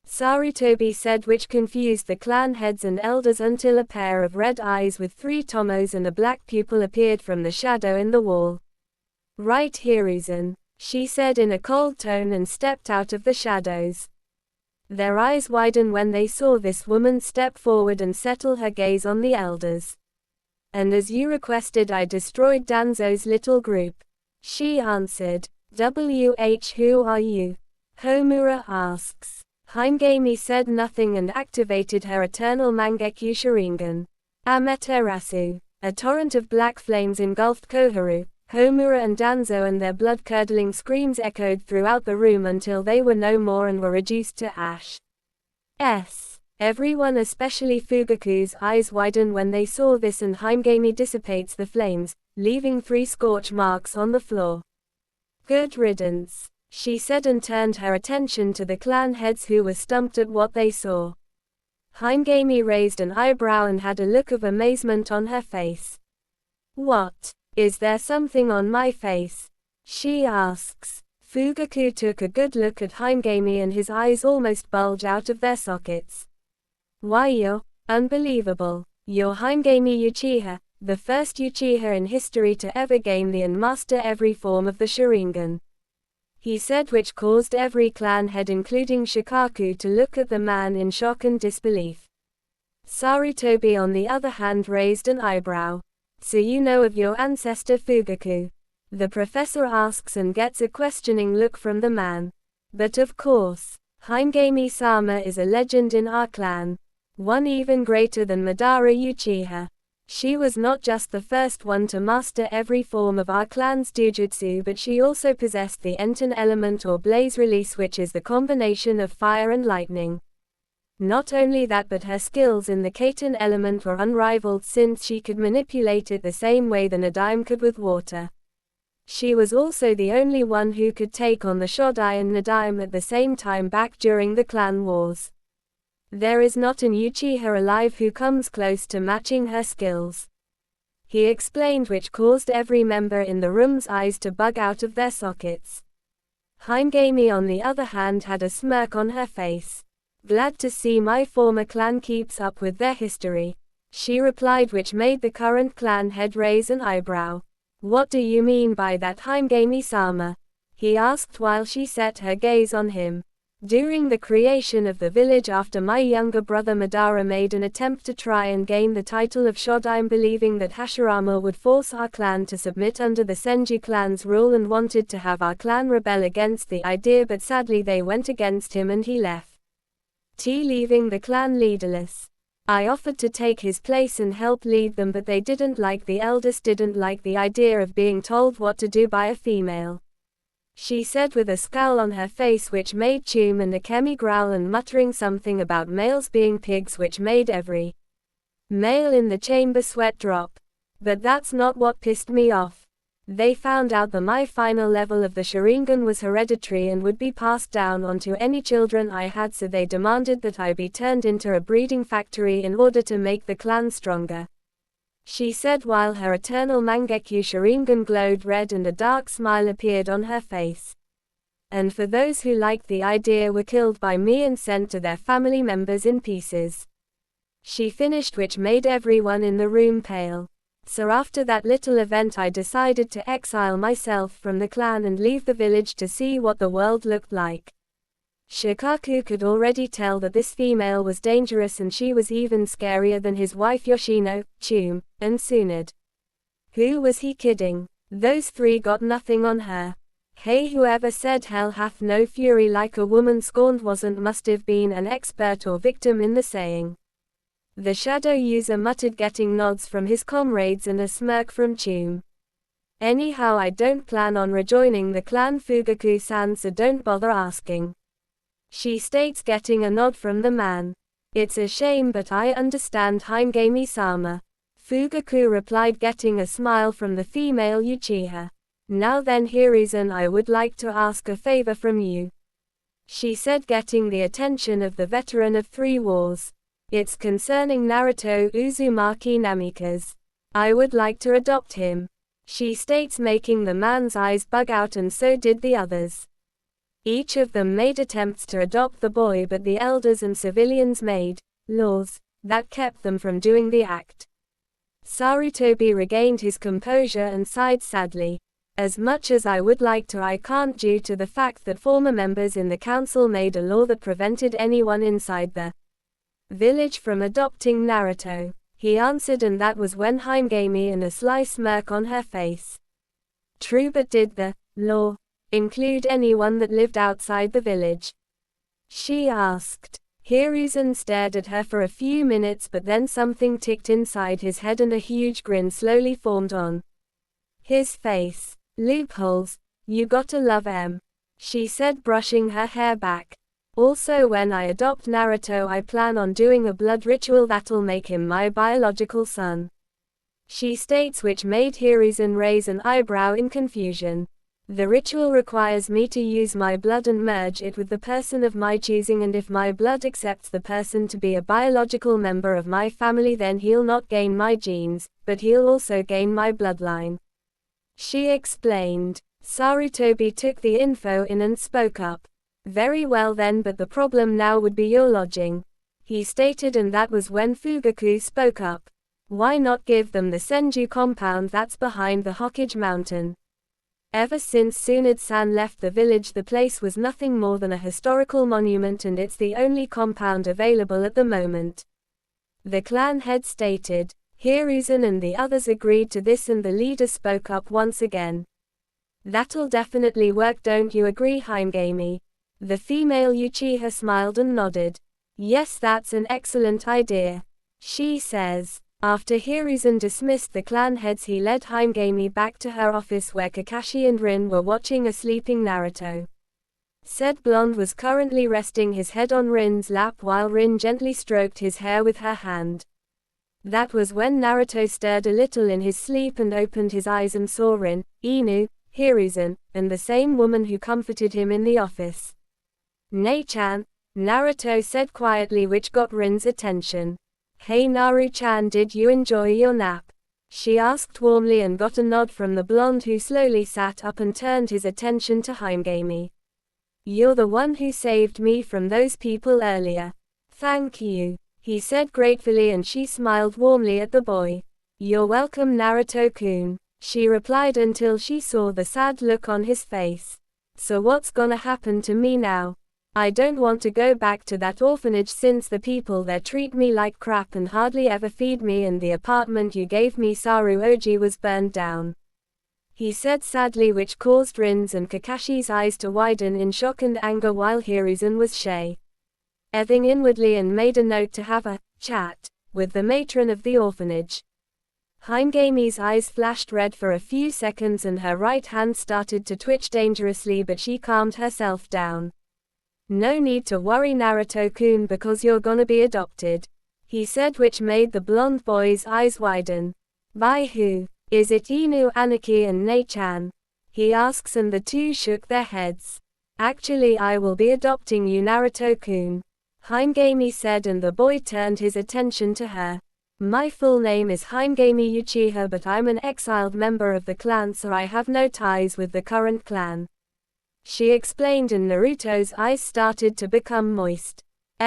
Sarutobi said, which confused the clan heads and elders until a pair of red eyes with 3 tomos and a black pupil appeared from the shadow in the wall. Right, Hiruzen, she said in a cold tone and stepped out of the shadows. Their eyes widened when they saw this woman step forward and settle her gaze on the elders. And as you requested, I destroyed Danzo's little group. She answered. Who are you? Homura asks. Himegami said nothing and activated her eternal Mangekyu Sharingan. Amaterasu. A torrent of black flames engulfed Koharu, Homura and Danzo, and their blood-curdling screams echoed throughout the room until they were no more and were reduced to ash. Everyone, especially Fugaku's eyes widened when they saw this, and Himegami dissipates the flames, leaving 3 scorch marks on the floor. Good riddance, she said, and turned her attention to the clan heads who were stumped at what they saw. Himegami raised an eyebrow and had a look of amazement on her face. What? Is there something on my face? She asks. Fugaku took a good look at Himegami and his eyes almost bulged out of their sockets. Why, you're unbelievable. You're Himegami Uchiha, the first Uchiha in history to ever gain the and master every form of the Sharingan. He said, which caused every clan head including Shikaku to look at the man in shock and disbelief. Sarutobi on the other hand raised an eyebrow. So you know of your ancestor Fugaku? The professor asks and gets a questioning look from the man. But of course, Himegami-sama is a legend in our clan. One even greater than Madara Uchiha. She was not just the first one to master every form of our clan's Jujutsu, but she also possessed the Enten element or blaze release, which is the combination of fire and lightning. Not only that, but her skills in the Kaiten element were unrivaled, since she could manipulate it the same way the Nadaim could with water. She was also the only one who could take on the Shodai and Nadaim at the same time back during the clan wars. There is not an Uchiha alive who comes close to matching her skills. He explained, which caused every member in the room's eyes to bug out of their sockets. Himegami on the other hand had a smirk on her face. Glad to see my former clan keeps up with their history, she replied, which made the current clan head raise an eyebrow. What do you mean by that, Himegami-sama? He asked while she set her gaze on him. During the creation of the village, after my younger brother Madara made an attempt to try and gain the title of Shodaime, believing that Hashirama would force our clan to submit under the Senju clan's rule and wanted to have our clan rebel against the idea, but sadly they went against him and he left, leaving the clan leaderless. I offered to take his place and help lead them, but they didn't like, the eldest didn't like the idea of being told what to do by a female. She said with a scowl on her face, which made Chum and Akemi growl, and muttering something about males being pigs, which made every male in the chamber sweat drop. But that's not what pissed me off. They found out that my final level of the Sharingan was hereditary and would be passed down onto any children I had, so they demanded that I be turned into a breeding factory in order to make the clan stronger. She said while her eternal Mangekyu Sharingan glowed red and a dark smile appeared on her face. And for those who liked the idea were killed by me and sent to their family members in pieces. She finished, which made everyone in the room pale. So after that little event I decided to exile myself from the clan and leave the village to see what the world looked like. Shikaku could already tell that this female was dangerous, and she was even scarier than his wife Yoshino, Chum, and Tsunade. Who was he kidding? Those 3 got nothing on her. Hey, whoever said hell hath no fury like a woman scorned must have been an expert or victim in the saying. The shadow user muttered, getting nods from his comrades and a smirk from Chum. Anyhow, I don't plan on rejoining the clan Fugaku-san, so don't bother asking. She states, getting a nod from the man. It's a shame, but I understand, Himegami-sama. Fugaku replied, getting a smile from the female Uchiha. Now then, Hiruzen, I would like to ask a favor from you. She said, getting the attention of the veteran of 3 wars. It's concerning Naruto Uzumaki Namikaze. I would like to adopt him. She states, making the man's eyes bug out, and so did the others. Each of them made attempts to adopt the boy, but the elders and civilians made laws that kept them from doing the act. Sarutobi regained his composure and sighed sadly. As much as I would like to, I can't due to the fact that former members in the council made a law that prevented anyone inside the village from adopting Naruto. He answered, and that was when Himegami and a sly smirk on her face. True, but did the law include anyone that lived outside the village? She asked. Hiruzen stared at her for a few minutes, but then something ticked inside his head and a huge grin slowly formed on his face. Loopholes, you gotta love 'em, she said, brushing her hair back. Also, when I adopt Naruto, I plan on doing a blood ritual that'll make him my biological son, she states, which made Hiruzen raise an eyebrow in confusion. The ritual requires me to use my blood and merge it with the person of my choosing, and if my blood accepts the person to be a biological member of my family, then he'll not gain my genes, but he'll also gain my bloodline, she explained. Sarutobi took the info in and spoke up. Very well then, but the problem now would be your lodging, he stated, and that was when Fugaku spoke up. Why not give them the Senju compound that's behind the Hokage Mountain? Ever since Tsunade-san left the village, the place was nothing more than a historical monument, and it's the only compound available at the moment, the clan head stated. Hiruzen and the others agreed to this, and the leader spoke up once again. That'll definitely work, don't you agree, Himegami? The female Uchiha smiled and nodded. Yes, that's an excellent idea, she says. After Hiruzen dismissed the clan heads, he led Himegami back to her office where Kakashi and Rin were watching a sleeping Naruto. Said blonde was currently resting his head on Rin's lap while Rin gently stroked his hair with her hand. That was when Naruto stirred a little in his sleep and opened his eyes and saw Rin, Inu, Hiruzen, and the same woman who comforted him in the office. "Nei-chan," Naruto said quietly, which got Rin's attention. "Hey Naru-chan, did you enjoy your nap?" she asked warmly, and got a nod from the blonde, who slowly sat up and turned his attention to Himegami. "You're the one who saved me from those people earlier." "Thank you," he said gratefully, and she smiled warmly at the boy. "You're welcome, Naruto-kun," she replied, until she saw the sad look on his face. "So what's gonna happen to me now? I don't want to go back to that orphanage since the people there treat me like crap and hardly ever feed me, and the apartment you gave me, Saruoji, was burned down," he said sadly, which caused Rin's and Kakashi's eyes to widen in shock and anger, while Hiruzen was shaving inwardly and made a note to have a chat with the matron of the orphanage. Himegami's eyes flashed red for a few seconds and her right hand started to twitch dangerously, but she calmed herself down. "No need to worry, Naruto-kun, because you're gonna be adopted," he said, which made the blonde boy's eyes widen. "By who? Is it Inu, Aniki and Nei-chan?" he asks, and the two shook their heads. "Actually, I will be adopting you, Naruto-kun," Himegami said, and the boy turned his attention to her. "My full name is Himegami Uchiha, but I'm an exiled member of the clan, so I have no ties with the current clan," she explained, and Naruto's eyes started to become moist.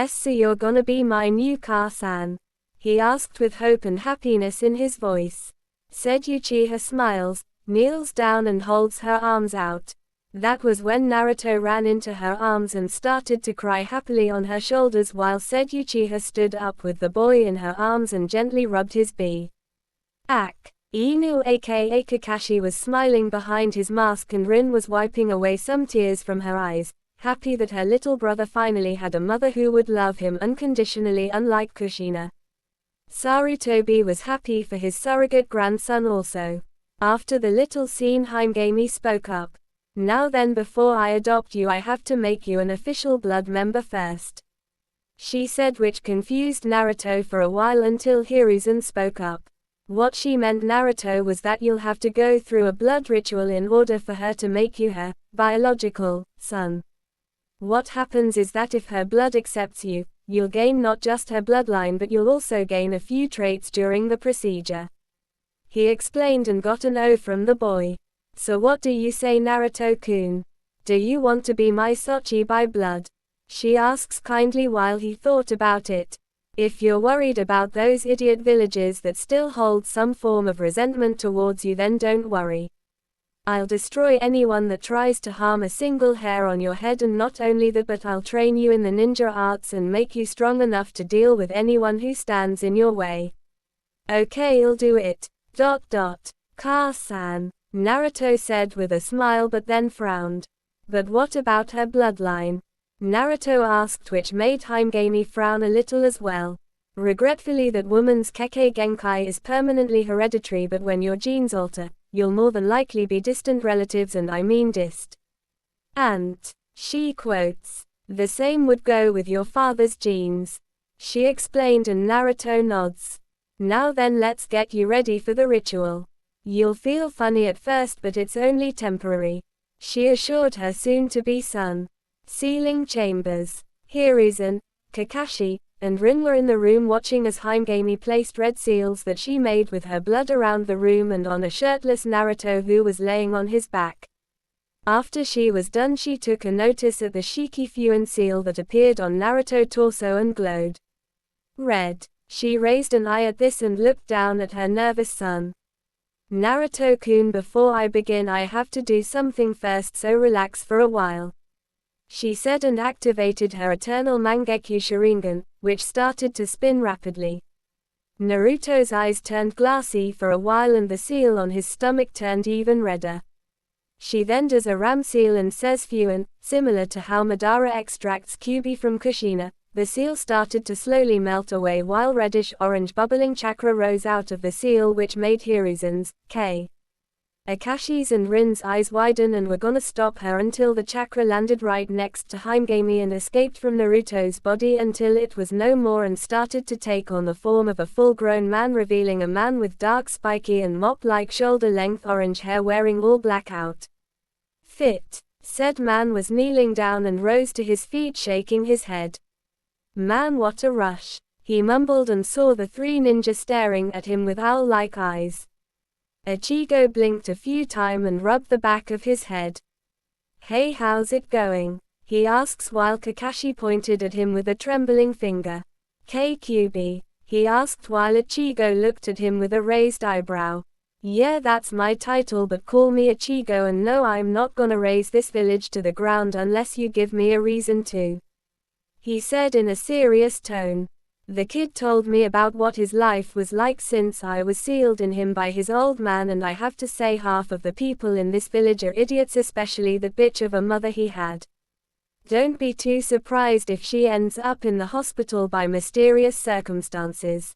"So you're gonna be my new Ka-san?" he asked with hope and happiness in his voice. Said Uchiha smiles, kneels down and holds her arms out. That was when Naruto ran into her arms and started to cry happily on her shoulders, while said Uchiha stood up with the boy in her arms and gently rubbed his back. Inu aka Kakashi was smiling behind his mask, and Rin was wiping away some tears from her eyes, happy that her little brother finally had a mother who would love him unconditionally, unlike Kushina. Sarutobi was happy for his surrogate grandson also. After the little scene, Himegami spoke up. "Now then, before I adopt you, I have to make you an official blood member first," she said, which confused Naruto for a while until Hiruzen spoke up. What she meant, Naruto, was that you'll have to go through a blood ritual in order for her to make you her biological son. What happens is that if her blood accepts you, you'll gain not just her bloodline, but you'll also gain a few traits during the procedure, he explained, and got an O from the boy. "So what do you say, Naruto-kun? Do you want to be my Sochi by blood?" she asks kindly while he thought about it. "If you're worried about those idiot villages that still hold some form of resentment towards you, then don't worry. I'll destroy anyone that tries to harm a single hair on your head, and not only that, but I'll train you in the ninja arts and make you strong enough to deal with anyone who stands in your way. Okay, I'll do it. Ka-san, Naruto said with a smile but then frowned. But what about her bloodline? Naruto asked, which made Himegami frown a little as well. Regretfully, that woman's Kekkei Genkai is permanently hereditary, but when your genes alter, you'll more than likely be distant relatives, and I mean dist. And, she quotes, the same would go with your father's genes. She explained, and Naruto nods. Now then, let's get you ready for the ritual. You'll feel funny at first, but it's only temporary, she assured her soon-to-be son. Sealing chambers. Hiruzen, Kakashi, and Rin were in the room watching as Himegami placed red seals that she made with her blood around the room and on a shirtless Naruto who was laying on his back. After she was done, she took a notice at the Shikifuan seal that appeared on Naruto's torso and glowed red. She raised an eye at this and looked down at her nervous son. Naruto-kun, before I begin I have to do something first, so relax for a while, she said, and activated her eternal Mangekyo Sharingan, which started to spin rapidly. Naruto's eyes turned glassy for a while and the seal on his stomach turned even redder. She then does a ram seal and says Fuan, similar to how Madara extracts Kyuubi from Kushina. The seal started to slowly melt away while reddish-orange bubbling chakra rose out of the seal, which made Hiruzen's, Akashi's and Rin's eyes widen and were gonna stop her until the chakra landed right next to Himegami and escaped from Naruto's body until it was no more and started to take on the form of a full-grown man, revealing a man with dark spiky and mop-like shoulder-length orange hair wearing all black outfit. Said man was kneeling down and rose to his feet, shaking his head. Man, what a rush, he mumbled, and saw the three ninjas staring at him with owl-like eyes. Ichigo blinked a few times and rubbed the back of his head. Hey, how's it going? He asks while Kakashi pointed at him with a trembling finger. Kyuubi, he asked while Ichigo looked at him with a raised eyebrow. Yeah, that's my title, but call me Ichigo, and no, I'm not gonna raise this village to the ground unless you give me a reason to, he said in a serious tone. The kid told me about what his life was like since I was sealed in him by his old man, and I have to say half of the people in this village are idiots, especially that bitch of a mother he had. Don't be too surprised if she ends up in the hospital by mysterious circumstances,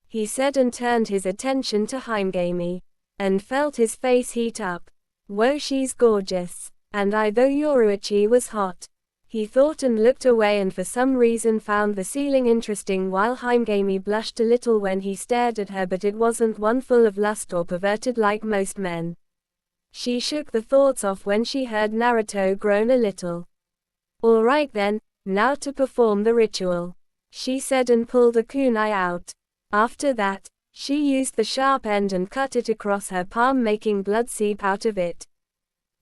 he said, and turned his attention to Himegami, and felt his face heat up. Whoa, she's gorgeous. And I, though Yoruichi was hot, he thought, and looked away, and for some reason found the ceiling interesting while Himegami blushed a little when he stared at her, but it wasn't one full of lust or perverted like most men. She shook the thoughts off when she heard Naruto groan a little. Alright then, now to perform the ritual, she said, and pulled a kunai out. After that, she used the sharp end and cut it across her palm, making blood seep out of it.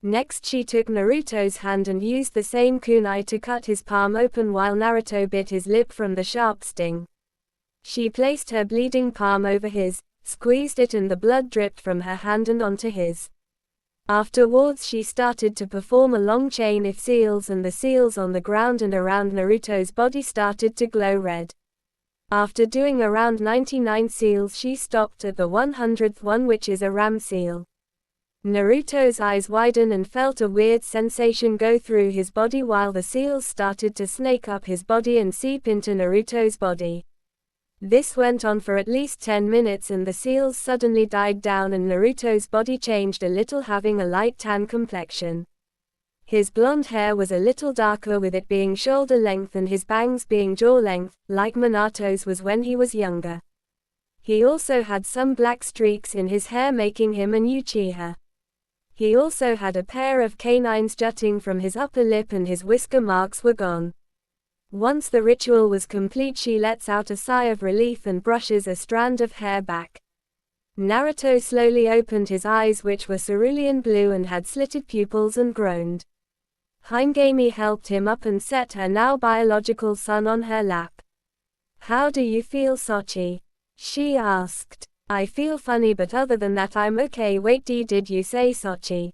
Next she took Naruto's hand and used the same kunai to cut his palm open while Naruto bit his lip from the sharp sting. She placed her bleeding palm over his, squeezed it, and the blood dripped from her hand and onto his. Afterwards she started to perform a long chain of seals, and the seals on the ground and around Naruto's body started to glow red. After doing around 99 seals, she stopped at the 100th one, which is a ram seal. Naruto's eyes widened and felt a weird sensation go through his body while the seals started to snake up his body and seep into Naruto's body. This went on for at least 10 minutes, and the seals suddenly died down and Naruto's body changed a little, having a light tan complexion. His blonde hair was a little darker, with it being shoulder length and his bangs being jaw length, like Minato's was when he was younger. He also had some black streaks in his hair, making him an Uchiha. He also had a pair of canines jutting from his upper lip, and his whisker marks were gone. Once the ritual was complete, she lets out a sigh of relief and brushes a strand of hair back. Naruto slowly opened his eyes, which were cerulean blue and had slitted pupils, and groaned. Himegami helped him up and set her now biological son on her lap. How do you feel, Sochi? She asked. I feel funny, but other than that I'm okay. Wait, did you say Sochi?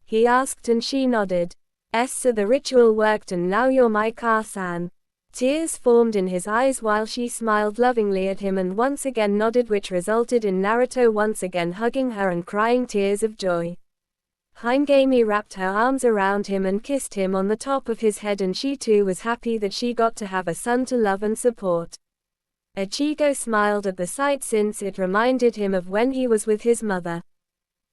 He asked and she nodded. So the ritual worked and now you're my Ka-san. Tears formed in his eyes while she smiled lovingly at him and once again nodded, which resulted in Naruto once again hugging her and crying tears of joy. Himegami wrapped her arms around him and kissed him on the top of his head, and she too was happy that she got to have a son to love and support. Ichigo smiled at the sight since it reminded him of when he was with his mother.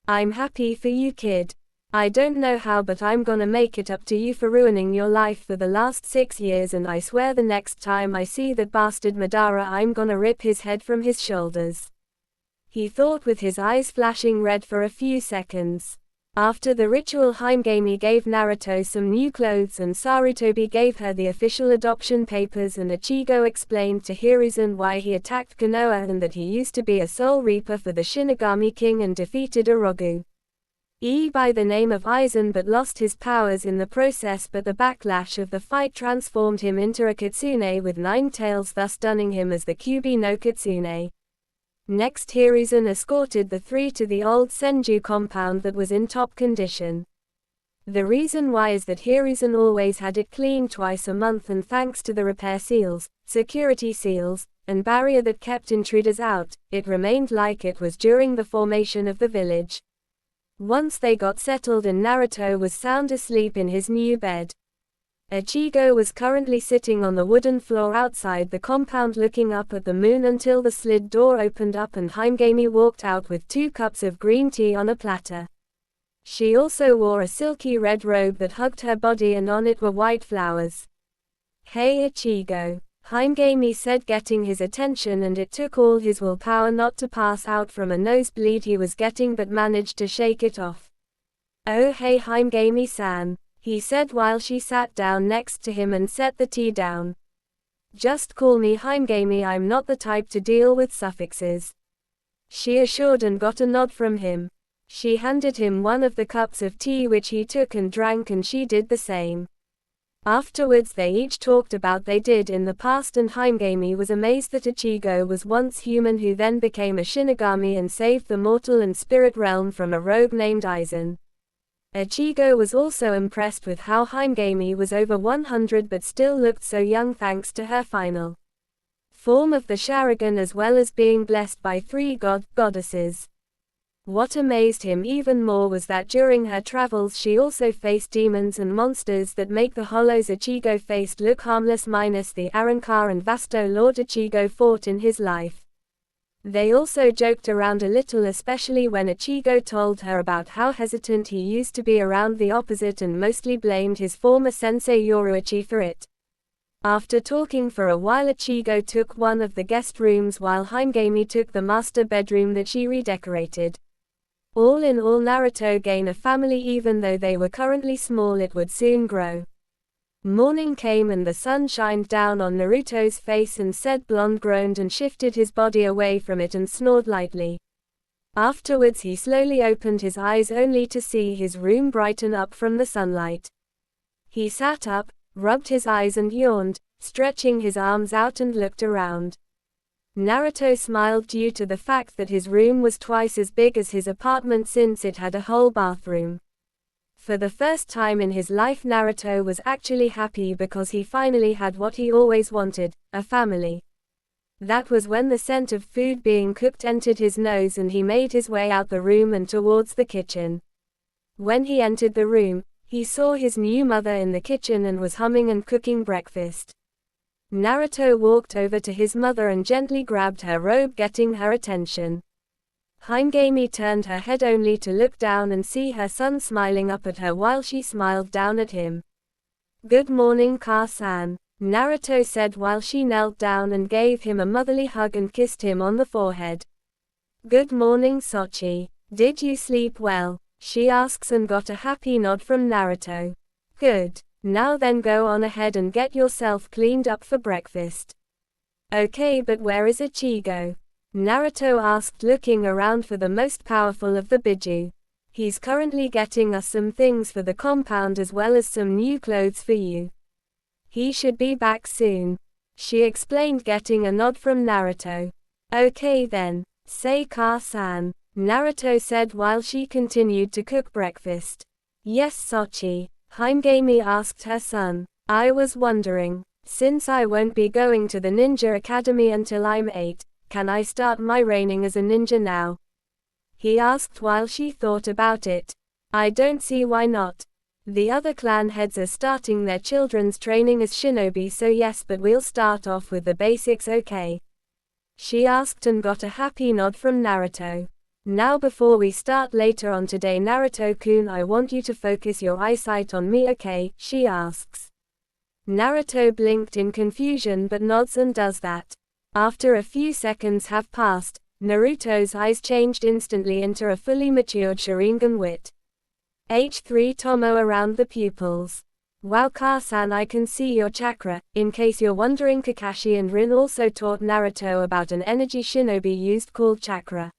I'm happy for you, kid. I don't know how, but I'm gonna make it up to you for ruining your life for the last 6 years, and I swear the next time I see that bastard Madara I'm gonna rip his head from his shoulders. He thought with his eyes flashing red for a few seconds. After the ritual, Himegami gave Naruto some new clothes and Sarutobi gave her the official adoption papers, and Ichigo explained to Hiruzen why he attacked Konoha and that he used to be a soul reaper for the Shinigami King and defeated Orogu by the name of Aizen, but lost his powers in the process, but the backlash of the fight transformed him into a kitsune with 9 tails, thus stunning him as the Kyuubi no Kitsune. Next, Hiruzen escorted the 3 to the old Senju compound that was in top condition. The reason why is that Hiruzen always had it cleaned twice a month, and thanks to the repair seals, security seals, and barrier that kept intruders out, it remained like it was during the formation of the village. Once they got settled and Naruto was sound asleep in his new bed. Ichigo was currently sitting on the wooden floor outside the compound looking up at the moon until the slid door opened up and Himegami walked out with 2 cups of green tea on a platter. She also wore a silky red robe that hugged her body and on it were white flowers. Hey Ichigo, Himegami said, getting his attention, and it took all his willpower not to pass out from a nosebleed he was getting, but managed to shake it off. Oh hey Himegami-san, he said while she sat down next to him and set the tea down. Just call me Himegami, I'm not the type to deal with suffixes, she assured and got a nod from him. She handed him one of the cups of tea which he took and drank, and she did the same. Afterwards they each talked about they did in the past, and Himegami was amazed that Ichigo was once human who then became a Shinigami and saved the mortal and spirit realm from a rogue named Aizen. Ichigo was also impressed with how Himegami was over 100 but still looked so young thanks to her final form of the Sharingan, as well as being blessed by 3 goddesses. What amazed him even more was that during her travels she also faced demons and monsters that make the hollows Ichigo faced look harmless, minus the Arrancar and Vasto Lord Ichigo fought in his life. They also joked around a little, especially when Ichigo told her about how hesitant he used to be around the opposite and mostly blamed his former sensei Yoruichi for it. After talking for a while, Ichigo took one of the guest rooms while Himegami took the master bedroom that she redecorated. All in all, Naruto gained a family. Even though they were currently small, it would soon grow. Morning came and the sun shined down on Naruto's face, and said blonde groaned and shifted his body away from it and snored lightly. Afterwards he slowly opened his eyes only to see his room brighten up from the sunlight. He sat up, rubbed his eyes and yawned, stretching his arms out and looked around. Naruto smiled due to the fact that his room was twice as big as his apartment since it had a whole bathroom. For the first time in his life, Naruto was actually happy because he finally had what he always wanted, a family. That was when the scent of food being cooked entered his nose and he made his way out the room and towards the kitchen. When he entered the room, he saw his new mother in the kitchen and was humming and cooking breakfast. Naruto walked over to his mother and gently grabbed her robe, getting her attention. Himegami turned her head only to look down and see her son smiling up at her while she smiled down at him. "Good morning, Ka-san," Naruto said while she knelt down and gave him a motherly hug and kissed him on the forehead. "Good morning, Sochi. Did you sleep well?" she asks and got a happy nod from Naruto. "Good. Now then, go on ahead and get yourself cleaned up for breakfast." "Okay, but where is Ichigo?" Naruto asked, looking around for the most powerful of the Biju. "He's currently getting us some things for the compound as well as some new clothes for you. He should be back soon," she explained, getting a nod from Naruto. "Okay then." Say Ka-san, Naruto said while she continued to cook breakfast. Yes, Sochi, Himegami asked her son. I was wondering, since I won't be going to the ninja academy until I'm 8, can I start my reigning as a ninja now? He asked while she thought about it. I don't see why not. The other clan heads are starting their children's training as shinobi, so yes, but we'll start off with the basics, okay? She asked and got a happy nod from Naruto. Now before we start later on today, Naruto-kun, I want you to focus your eyesight on me, okay? She asks. Naruto blinked in confusion but nods and does that. After a few seconds have passed, Naruto's eyes changed instantly into a fully matured Sharingan wit. H3 Tomo around the pupils. Wow, Ka-san, I can see your chakra. In case you're wondering, Kakashi and Rin also taught Naruto about an energy shinobi used called chakra.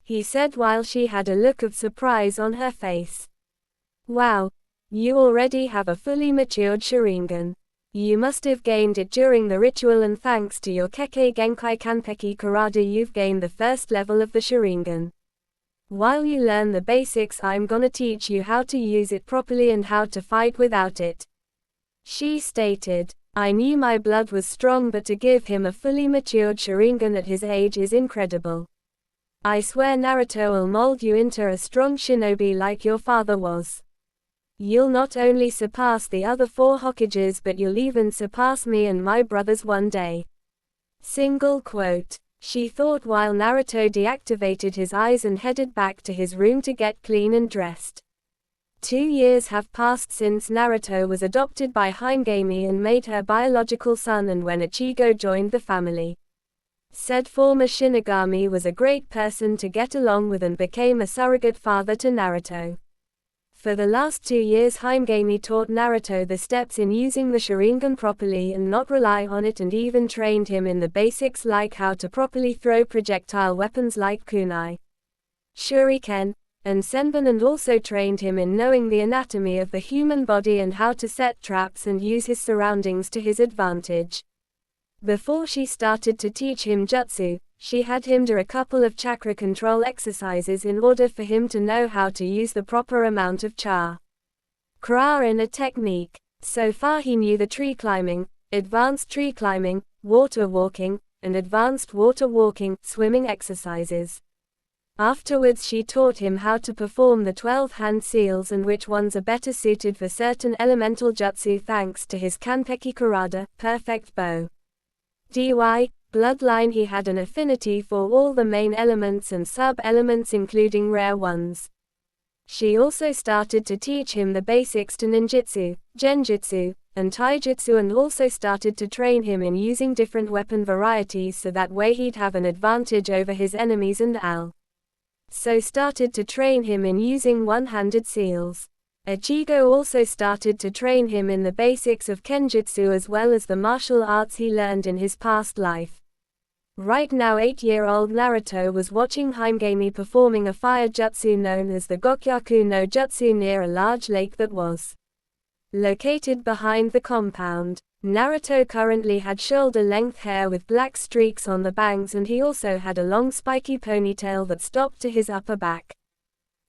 He said while she had a look of surprise on her face. Wow, you already have a fully matured Sharingan. You must have gained it during the ritual, and thanks to your Kekkei Genkai Kanpeki Karada you've gained the first level of the Sharingan. While you learn the basics, I'm gonna teach you how to use it properly and how to fight without it. She stated. I knew my blood was strong, but to give him a fully matured Sharingan at his age is incredible. I swear Naruto will mold you into a strong shinobi like your father was. You'll not only surpass the other 4 Hokages, but you'll even surpass me and my brothers one day. Single quote. She thought while Naruto deactivated his eyes and headed back to his room to get clean and dressed. 2 years have passed since Naruto was adopted by Himegami and made her biological son, and when Ichigo joined the family. Said former Shinigami was a great person to get along with and became a surrogate father to Naruto. For the last 2 years Himegami taught Naruto the steps in using the Sharingan properly and not rely on it, and even trained him in the basics like how to properly throw projectile weapons like kunai, shuriken, and senbon, and also trained him in knowing the anatomy of the human body and how to set traps and use his surroundings to his advantage. Before she started to teach him jutsu, she had him do a couple of chakra control exercises in order for him to know how to use the proper amount of chakra in a technique. So far he knew the tree climbing, advanced tree climbing, water walking, and advanced water walking, swimming exercises. Afterwards she taught him how to perform the 12 hand seals and which ones are better suited for certain elemental jutsu thanks to his Kanpeki Karada, perfect bow. DY bloodline. He had an affinity for all the main elements and sub-elements including rare ones. She also started to teach him the basics to ninjutsu, genjutsu, and taijutsu, and also started to train him in using different weapon varieties so that way he'd have an advantage over his enemies, and so started to train him in using one-handed seals. Ichigo also started to train him in the basics of kenjutsu as well as the martial arts he learned in his past life. Right now 8-year-old Naruto was watching Himegami performing a fire jutsu known as the Gokyaku no Jutsu near a large lake that was located behind the compound. Naruto currently had shoulder-length hair with black streaks on the bangs, and he also had a long spiky ponytail that stopped to his upper back.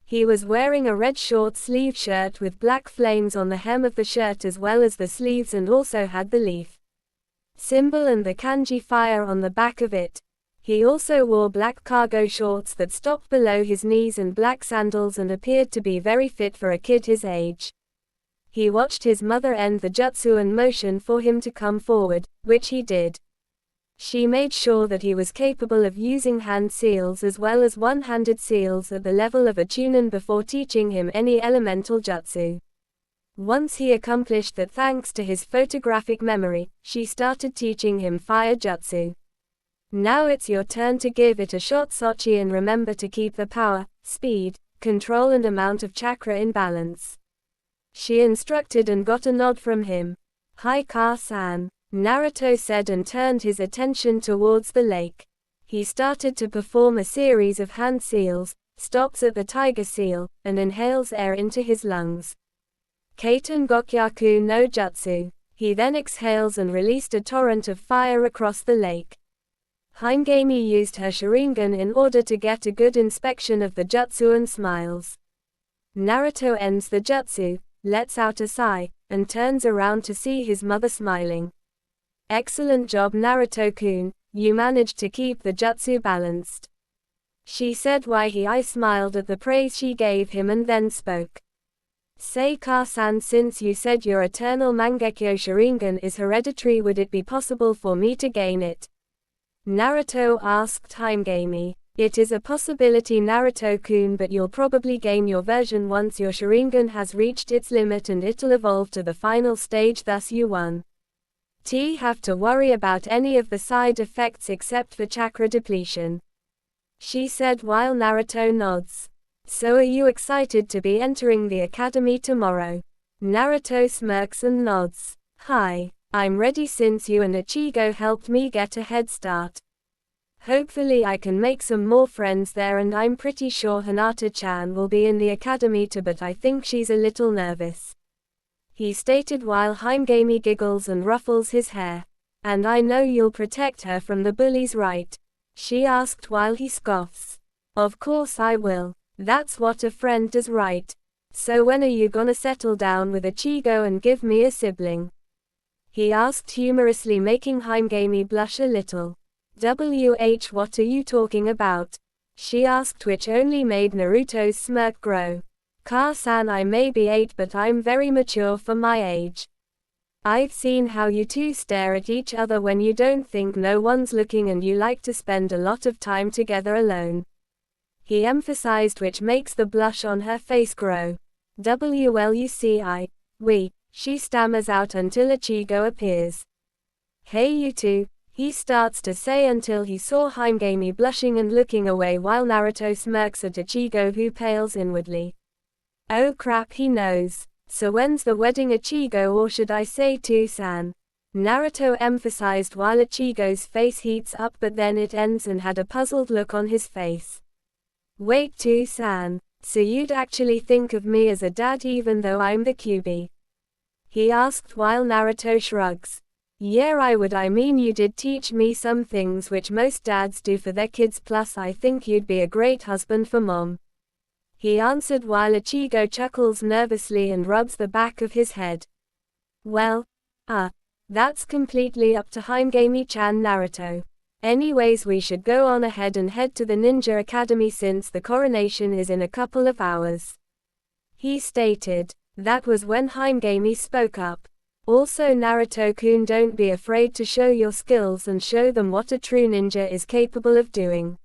He was wearing a red short-sleeve shirt with black flames on the hem of the shirt as well as the sleeves, and also had the leaf symbol and the kanji fire on the back of it. He also wore black cargo shorts that stopped below his knees and black sandals, and appeared to be very fit for a kid his age. He watched his mother end the jutsu and motioned for him to come forward, which he did. She made sure that he was capable of using hand seals as well as one-handed seals at the level of a chunin before teaching him any elemental jutsu. Once he accomplished that thanks to his photographic memory, she started teaching him fire jutsu. Now it's your turn to give it a shot, Sochi, and remember to keep the power, speed, control and amount of chakra in balance. She instructed and got a nod from him. Hi Ka-san, Naruto said and turned his attention towards the lake. He started to perform a series of hand seals, stops at the tiger seal, and inhales air into his lungs. Kaiten Gokyaku no Jutsu. He then exhales and released a torrent of fire across the lake. Himegami used her Sharingan in order to get a good inspection of the jutsu and smiles. Naruto ends the jutsu, lets out a sigh, and turns around to see his mother smiling. Excellent job Naruto-kun, you managed to keep the jutsu balanced. She said why I smiled at the praise she gave him and then spoke. Say Ka-san, since you said your eternal Mangekyo Sharingan is hereditary, would it be possible for me to gain it? Naruto asked Himegami. It is a possibility Naruto-kun, but you'll probably gain your version once your Sharingan has reached its limit and it'll evolve to the final stage, thus you won. Have to worry about any of the side effects except for chakra depletion. She said while Naruto nods. So are you excited to be entering the academy tomorrow? Naruto smirks and nods. Hi, I'm ready since you and Ichigo helped me get a head start. Hopefully I can make some more friends there, and I'm pretty sure Hinata-chan will be in the academy too, but I think she's a little nervous. He stated while Himegami giggles and ruffles his hair. And I know you'll protect her from the bullies, right? She asked while he scoffs. Of course I will. That's what a friend does, right? So when are you gonna settle down with Ichigo and give me a sibling? He asked humorously, making Himegami blush a little. What are you talking about? She asked, which only made Naruto's smirk grow. Ka-san, I may be 8 but I'm very mature for my age. I've seen how you two stare at each other when you don't think no one's looking, and you like to spend a lot of time together alone. He emphasized, which makes the blush on her face grow. She stammers out until Ichigo appears. Hey you two, he starts to say until he saw Himegami blushing and looking away while Naruto smirks at Ichigo, who pales inwardly. Oh crap, he knows. So when's the wedding, Ichigo, or should I say Tu-san? Naruto emphasized while Ichigo's face heats up, but then it ends and had a puzzled look on his face. Wait, Tu-san, so you'd actually think of me as a dad even though I'm the QB? He asked while Naruto shrugs. Yeah, I would. I mean, you did teach me some things which most dads do for their kids, plus I think you'd be a great husband for mom. He answered while Ichigo chuckles nervously and rubs the back of his head. Well, that's completely up to Himegami-chan, Naruto. Anyways, we should go on ahead and head to the Ninja Academy since the coronation is in a couple of hours. He stated. That was when Himegami spoke up. Also, Naruto-kun, don't be afraid to show your skills and show them what a true ninja is capable of doing.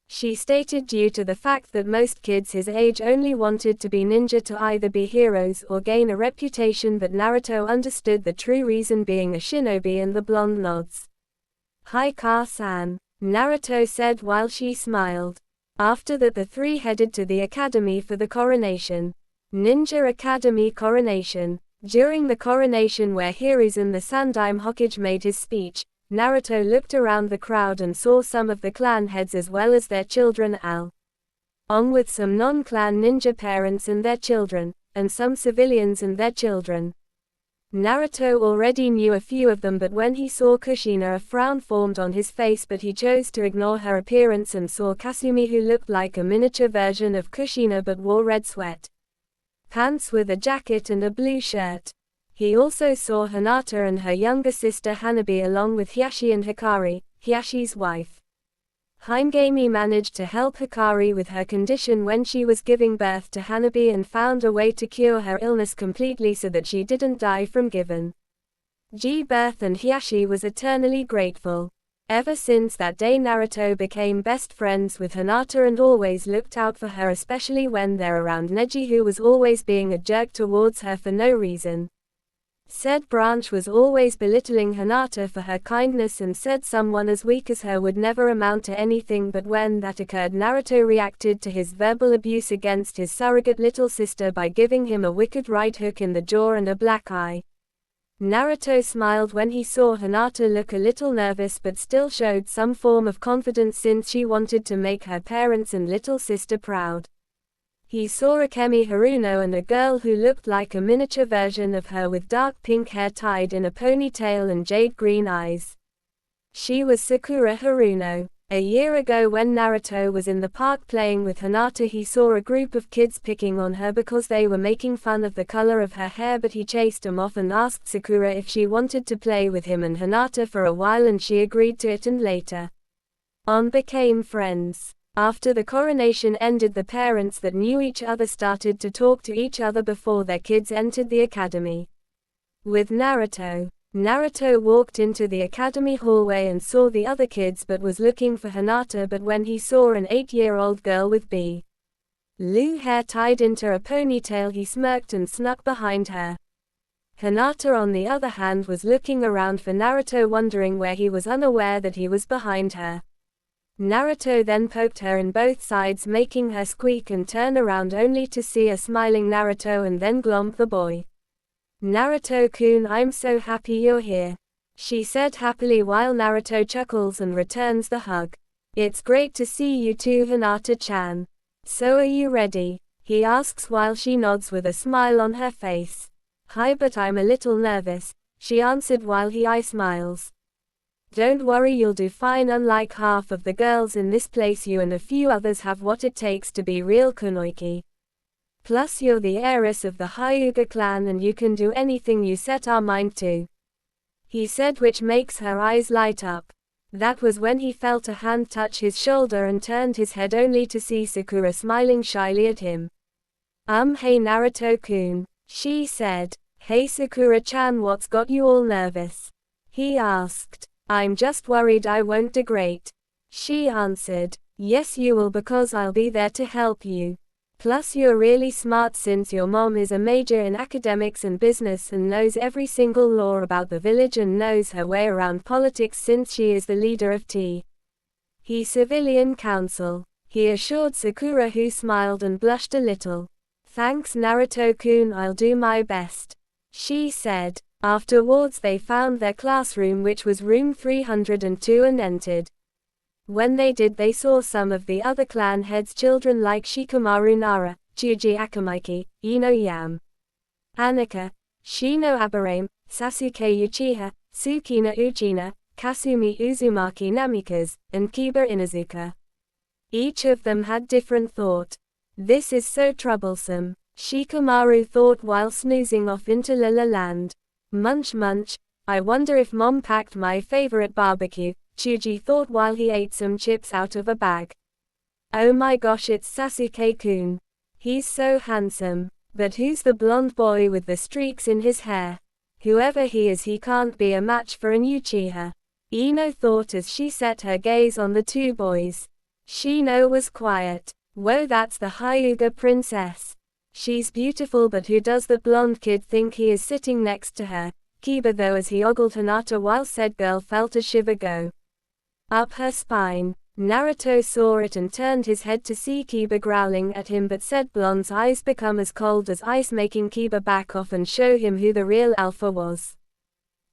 She stated due to the fact that most kids his age only wanted to be ninja to either be heroes or gain a reputation, but Naruto understood the true reason, being a shinobi, and the blonde nods. Hi Ka-san, Naruto said while she smiled. After that, the three headed to the academy for the coronation. Ninja Academy coronation. During the coronation where Hiruzen the Sandaime Hokage made his speech, Naruto looked around the crowd and saw some of the clan heads as well as their children along with some non-clan ninja parents and their children, and some civilians and their children. Naruto already knew a few of them, but when he saw Kushina, a frown formed on his face, but he chose to ignore her appearance and saw Kasumi, who looked like a miniature version of Kushina but wore red sweat pants with a jacket and a blue shirt. He also saw Hinata and her younger sister Hanabi along with Hiashi and Hikari, Hiashi's wife. Himegami managed to help Hikari with her condition when she was giving birth to Hanabi and found a way to cure her illness completely so that she didn't die from giving birth, and Hiashi was eternally grateful. Ever since that day, Naruto became best friends with Hinata and always looked out for her, especially when they're around Neji, who was always being a jerk towards her for no reason. Said branch was always belittling Hinata for her kindness and said someone as weak as her would never amount to anything, but when that occurred, Naruto reacted to his verbal abuse against his surrogate little sister by giving him a wicked right hook in the jaw and a black eye. Naruto smiled when he saw Hinata look a little nervous but still showed some form of confidence since she wanted to make her parents and little sister proud. He saw Akemi Haruno and a girl who looked like a miniature version of her with dark pink hair tied in a ponytail and jade green eyes. She was Sakura Haruno. A year ago when Naruto was in the park playing with Hinata, he saw a group of kids picking on her because they were making fun of the color of her hair, but he chased them off and asked Sakura if she wanted to play with him and Hinata for a while, and she agreed to it and later on became friends. After the coronation ended, the parents that knew each other started to talk to each other before their kids entered the academy. With Naruto walked into the academy hallway and saw the other kids but was looking for Hinata, but when he saw an 8-year-old girl with blue hair tied into a ponytail, he smirked and snuck behind her. Hinata on the other hand was looking around for Naruto, wondering where he was, unaware that he was behind her. Naruto then poked her in both sides, making her squeak and turn around only to see a smiling Naruto and then glomp the boy. "Naruto-kun, I'm so happy you're here," she said happily while Naruto chuckles and returns the hug. "It's great to see you too, Hinata-chan. So are you ready?" he asks while she nods with a smile on her face. "Hi, but I'm a little nervous," she answered while he smiles. "Don't worry, you'll do fine. Unlike half of the girls in this place, you and a few others have what it takes to be real kunoichi. Plus you're the heiress of the Hyuga clan and you can do anything you set our mind to," he said, which makes her eyes light up. That was when he felt a hand touch his shoulder and turned his head only to see Sakura smiling shyly at him. Hey Naruto-kun," she said. "Hey Sakura-chan, what's got you all nervous?" he asked. "I'm just worried I won't do great," she answered. "Yes you will, because I'll be there to help you. Plus you're really smart since your mom is a major in academics and business and knows every single law about the village and knows her way around politics since she is the leader of He Civilian Council," he assured Sakura, who smiled and blushed a little. "Thanks Naruto-kun, I'll do my best," she said. Afterwards they found their classroom, which was room 302, and entered. When they did, they saw some of the other clan heads' children like Shikamaru Nara, Chuji Akamaiki, Ino Yam, Annika, Shino Aberame, Sasuke Uchiha, Tsukina Uchina, Kasumi Uzumaki Namikaze, and Kiba Inuzuka. Each of them had different thought. "This is so troublesome," Shikamaru thought while snoozing off into Lala Land. "Munch munch, I wonder if mom packed my favorite barbecue," Chuji thought while he ate some chips out of a bag. "Oh my gosh, it's Sasuke-kun. He's so handsome. But who's the blonde boy with the streaks in his hair? Whoever he is, he can't be a match for an Uchiha," Ino thought as she set her gaze on the two boys. Shino was quiet. "Whoa, that's the Hyuga princess. She's beautiful, but who does the blonde kid think he is sitting next to her?" Kiba though as he ogled Hinata while said girl felt a shiver go up her spine. Naruto saw it and turned his head to see Kiba growling at him, but said blonde's eyes become as cold as ice, making Kiba back off and show him who the real alpha was.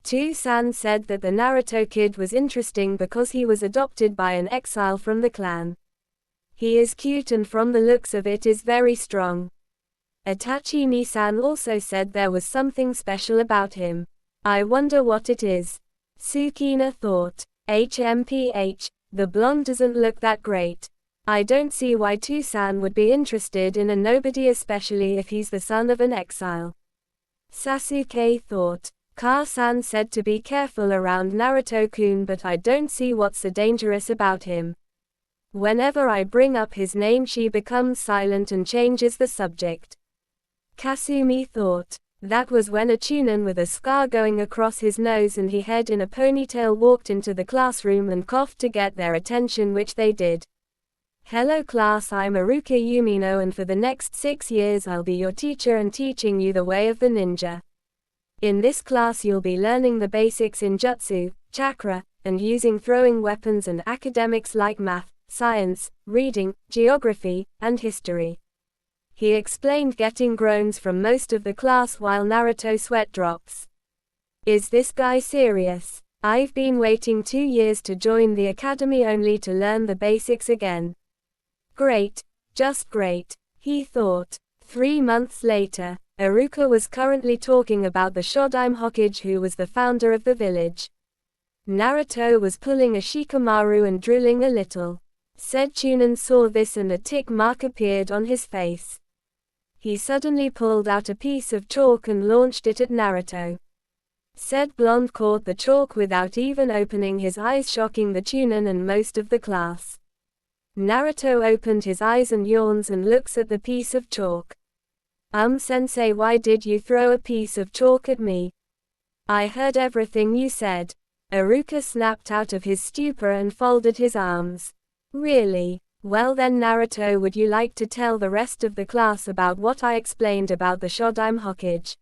San said that the Naruto kid was interesting because he was adopted by an exile from the clan. "He is cute and from the looks of it is very strong." Itachi Nisan also said there was something special about him. "I wonder what it is," Tsukina thought. The blonde doesn't look that great. I don't see why Tusan would be interested in a nobody, especially if he's the son of an exile," Sasuke thought. Ka-san said to be careful around Naruto-kun, but I don't see what's so dangerous about him. Whenever I bring up his name she becomes silent and changes the subject. Kasumi thought. That was when a Chunin with a scar going across his nose and he head in a ponytail walked into the classroom and coughed to get their attention, which they did. "Hello class, I'm Aruka Yumino and for the next 6 years I'll be your teacher and teaching you the way of the ninja. In this class you'll be learning the basics in jutsu, chakra, and using throwing weapons and academics like math, science, reading, geography, and history," he explained, getting groans from most of the class while Naruto sweat drops. "Is this guy serious? I've been waiting 2 years to join the academy only to learn the basics again. Great, just great," he thought. 3 months later, Aruka was currently talking about the Shodaime Hokage, who was the founder of the village. Naruto was pulling a Shikamaru and drooling a little. Said Chunin saw this and a tick mark appeared on his face. He suddenly pulled out a piece of chalk and launched it at Naruto. Said blonde caught the chalk without even opening his eyes, shocking the Chunin and most of the class. Naruto opened his eyes and yawns and looks at the piece of chalk. Sensei, why did you throw a piece of chalk at me? I heard everything you said. Iruka snapped out of his stupor and folded his arms. Really? Well then Naruto, would you like to tell the rest of the class about what I explained about the Shodaime Hokage?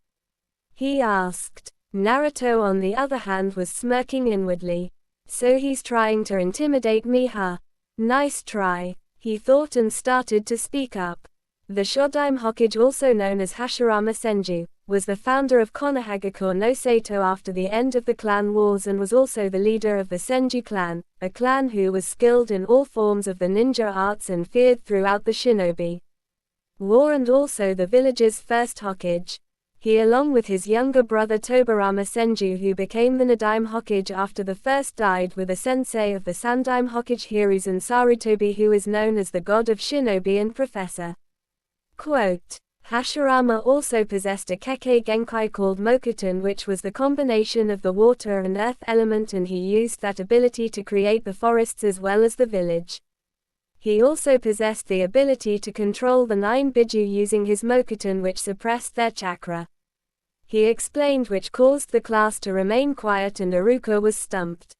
He asked. Naruto on the other hand was smirking inwardly. So he's trying to intimidate me, huh? Nice try, he thought and started to speak up. The Shodaime Hokage, also known as Hashirama Senju, was the founder of Konohagakure no Sato after the end of the clan wars and was also the leader of the Senju clan, a clan who was skilled in all forms of the ninja arts and feared throughout the shinobi war, and also the village's first Hokage. He, along with his younger brother Tobarama Senju, who became the Nadaime Hokage after the first, died with a sensei of the Sandaime Hokage Hiruzen Sarutobi, who is known as the god of shinobi and professor. Quote, Hashirama also possessed a Kekkei Genkai called Mokuton, which was the combination of the water and earth element, and he used that ability to create the forests as well as the village. He also possessed the ability to control the 9 Biju using his Mokuton, which suppressed their chakra. He explained, which caused the class to remain quiet and Iruka was stumped.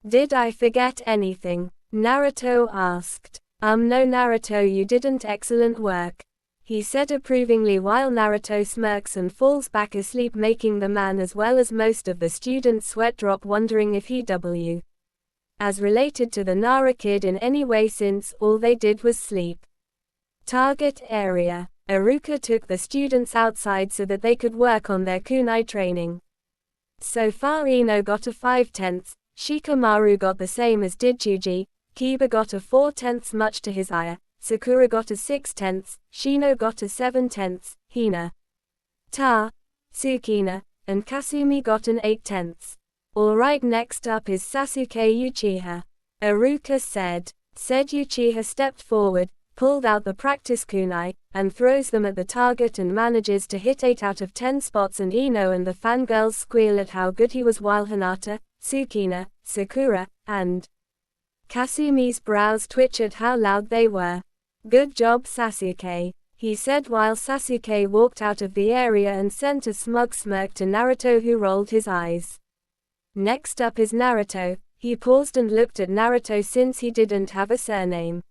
Did I forget anything? Naruto asked. No Naruto, you didn't. Excellent work, he said approvingly while Naruto smirks and falls back asleep, making the man as well as most of the students sweat drop, wondering if he as related to the Nara kid in any way, since all they did was sleep. Target area. Iruka took the students outside so that they could work on their kunai training. So far Ino got a 5/10, Shikamaru got the same as did Chuji, Kiba got a 4/10 much to his ire, Sakura got a 6/10, Shino got a 7/10, Hina, Tsukina, and Kasumi got an 8/10. Alright, next up is Sasuke Uchiha. Iruka said. Said Uchiha stepped forward, pulled out the practice kunai, and throws them at the target and manages to hit 8 out of 10 spots, and Ino and the fangirls squeal at how good he was, while Hinata, Tsukina, Sakura, and Kasumi's brows twitch at how loud they were. Good job Sasuke, he said while Sasuke walked out of the area and sent a smug smirk to Naruto, who rolled his eyes. Next up is Naruto. He paused and looked at Naruto since he didn't have a surname.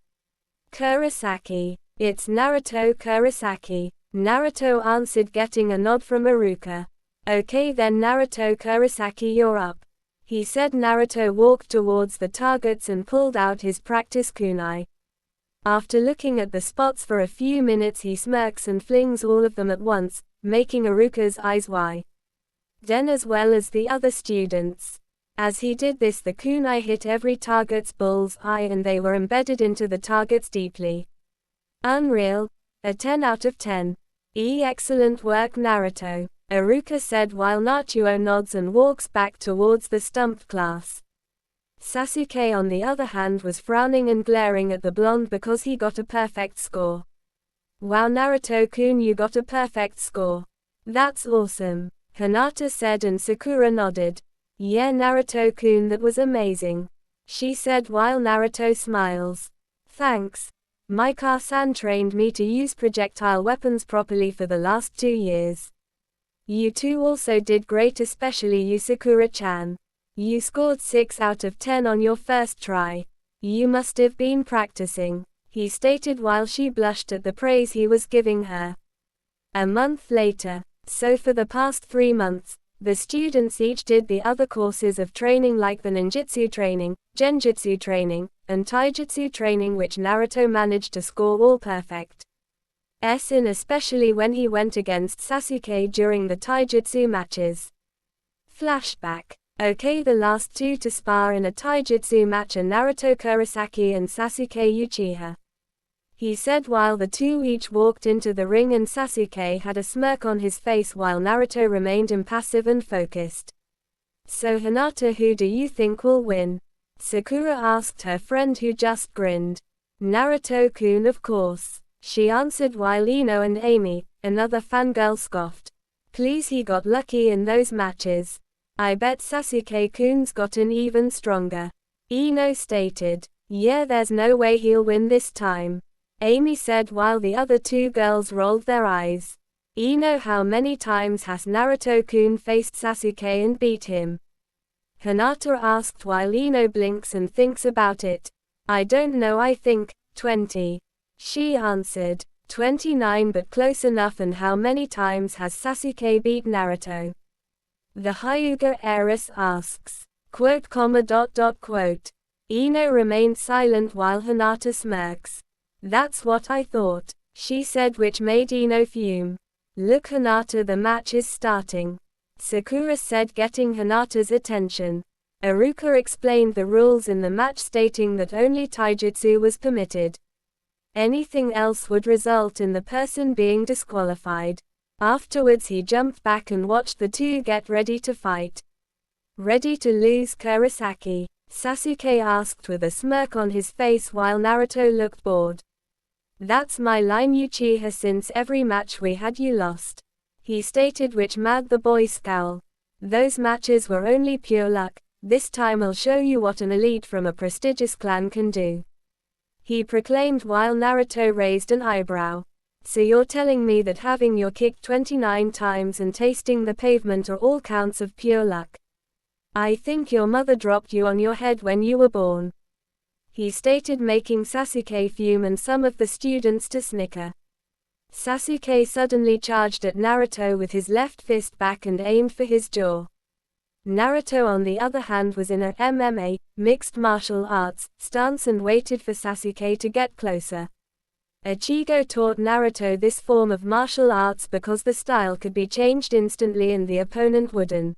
Kurosaki. It's Naruto Kurosaki. Naruto answered, getting a nod from Iruka. Okay then Naruto Kurosaki, you're up, he said. Naruto walked towards the targets and pulled out his practice kunai. After looking at the spots for a few minutes, he smirks and flings all of them at once, making Iruka's eyes widen as well as the other students. As he did this, the kunai hit every target's bull's eye and they were embedded into the targets deeply. Unreal. A 10 out of 10. Excellent work Naruto, Iruka said while Naruto nods and walks back towards the stumped class. Sasuke on the other hand was frowning and glaring at the blonde because he got a perfect score. Wow Naruto-kun, you got a perfect score. That's awesome, Hinata said, and Sakura nodded. Yeah Naruto-kun, that was amazing, she said while Naruto smiles. Thanks. Maika-san trained me to use projectile weapons properly for the last 2 years. You two also did great, especially you Sakura-chan. You scored 6 out of 10 on your first try. You must have been practicing, he stated while she blushed at the praise he was giving her. A month later. So for the past 3 months, the students each did the other courses of training like the ninjutsu training, genjutsu training, and taijutsu training, which Naruto managed to score all perfect in, especially when he went against Sasuke during the taijutsu matches. Flashback. Okay, the last 2 to spar in a taijutsu match are Naruto Kurosaki and Sasuke Uchiha, he said while the two each walked into the ring, and Sasuke had a smirk on his face while Naruto remained impassive and focused. So Hinata, who do you think will win? Sakura asked her friend, who just grinned. Naruto-kun, of course, she answered, while Ino and Amy, another fangirl, scoffed. Please, he got lucky in those matches. I bet Sasuke-kun's gotten even stronger. Ino stated. Yeah, there's no way he'll win this time, Amy said, while the other two girls rolled their eyes. Ino, how many times has Naruto-kun faced Sasuke and beat him? Hinata asked, while Ino blinks and thinks about it. I don't know, I think 20. She answered. 29, but close enough. And how many times has Sasuke beat Naruto? The Hyuga heiress asks. Quote, quote. Ino remained silent while Hinata smirks. That's what I thought, she said, which made Ino fume. Look, Hinata, the match is starting, Sakura said, getting Hinata's attention. Iruka explained the rules in the match, stating that only taijutsu was permitted. Anything else would result in the person being disqualified. Afterwards he jumped back and watched the two get ready to fight. Ready to lose, Kurosaki? Sasuke asked with a smirk on his face, while Naruto looked bored. That's my line, Uchiha, since every match we had you lost, he stated, which made the boy scowl. Those matches were only pure luck. This time I'll show you what an elite from a prestigious clan can do, he proclaimed, while Naruto raised an eyebrow. So you're telling me that having your kick 29 times and tasting the pavement are all counts of pure luck? I think your mother dropped you on your head when you were born, he stated, making Sasuke fume and some of the students to snicker. Sasuke suddenly charged at Naruto with his left fist back and aimed for his jaw. Naruto, on the other hand, was in a MMA, mixed martial arts, stance and waited for Sasuke to get closer. Ichigo taught Naruto this form of martial arts because the style could be changed instantly and the opponent wouldn't.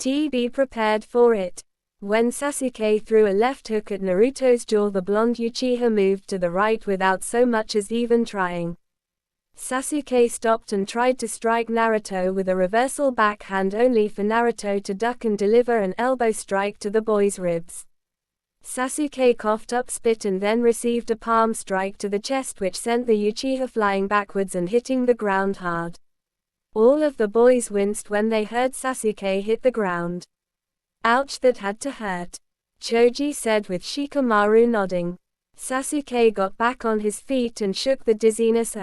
Be prepared for it. When Sasuke threw a left hook at Naruto's jaw, the blonde Uchiha moved to the right without so much as even trying. Sasuke stopped and tried to strike Naruto with a reversal backhand, only for Naruto to duck and deliver an elbow strike to the boy's ribs. Sasuke coughed up spit and then received a palm strike to the chest, which sent the Uchiha flying backwards and hitting the ground hard. All of the boys winced when they heard Sasuke hit the ground. Ouch, that had to hurt, Choji said, with Shikamaru nodding. Sasuke got back on his feet and shook the dizziness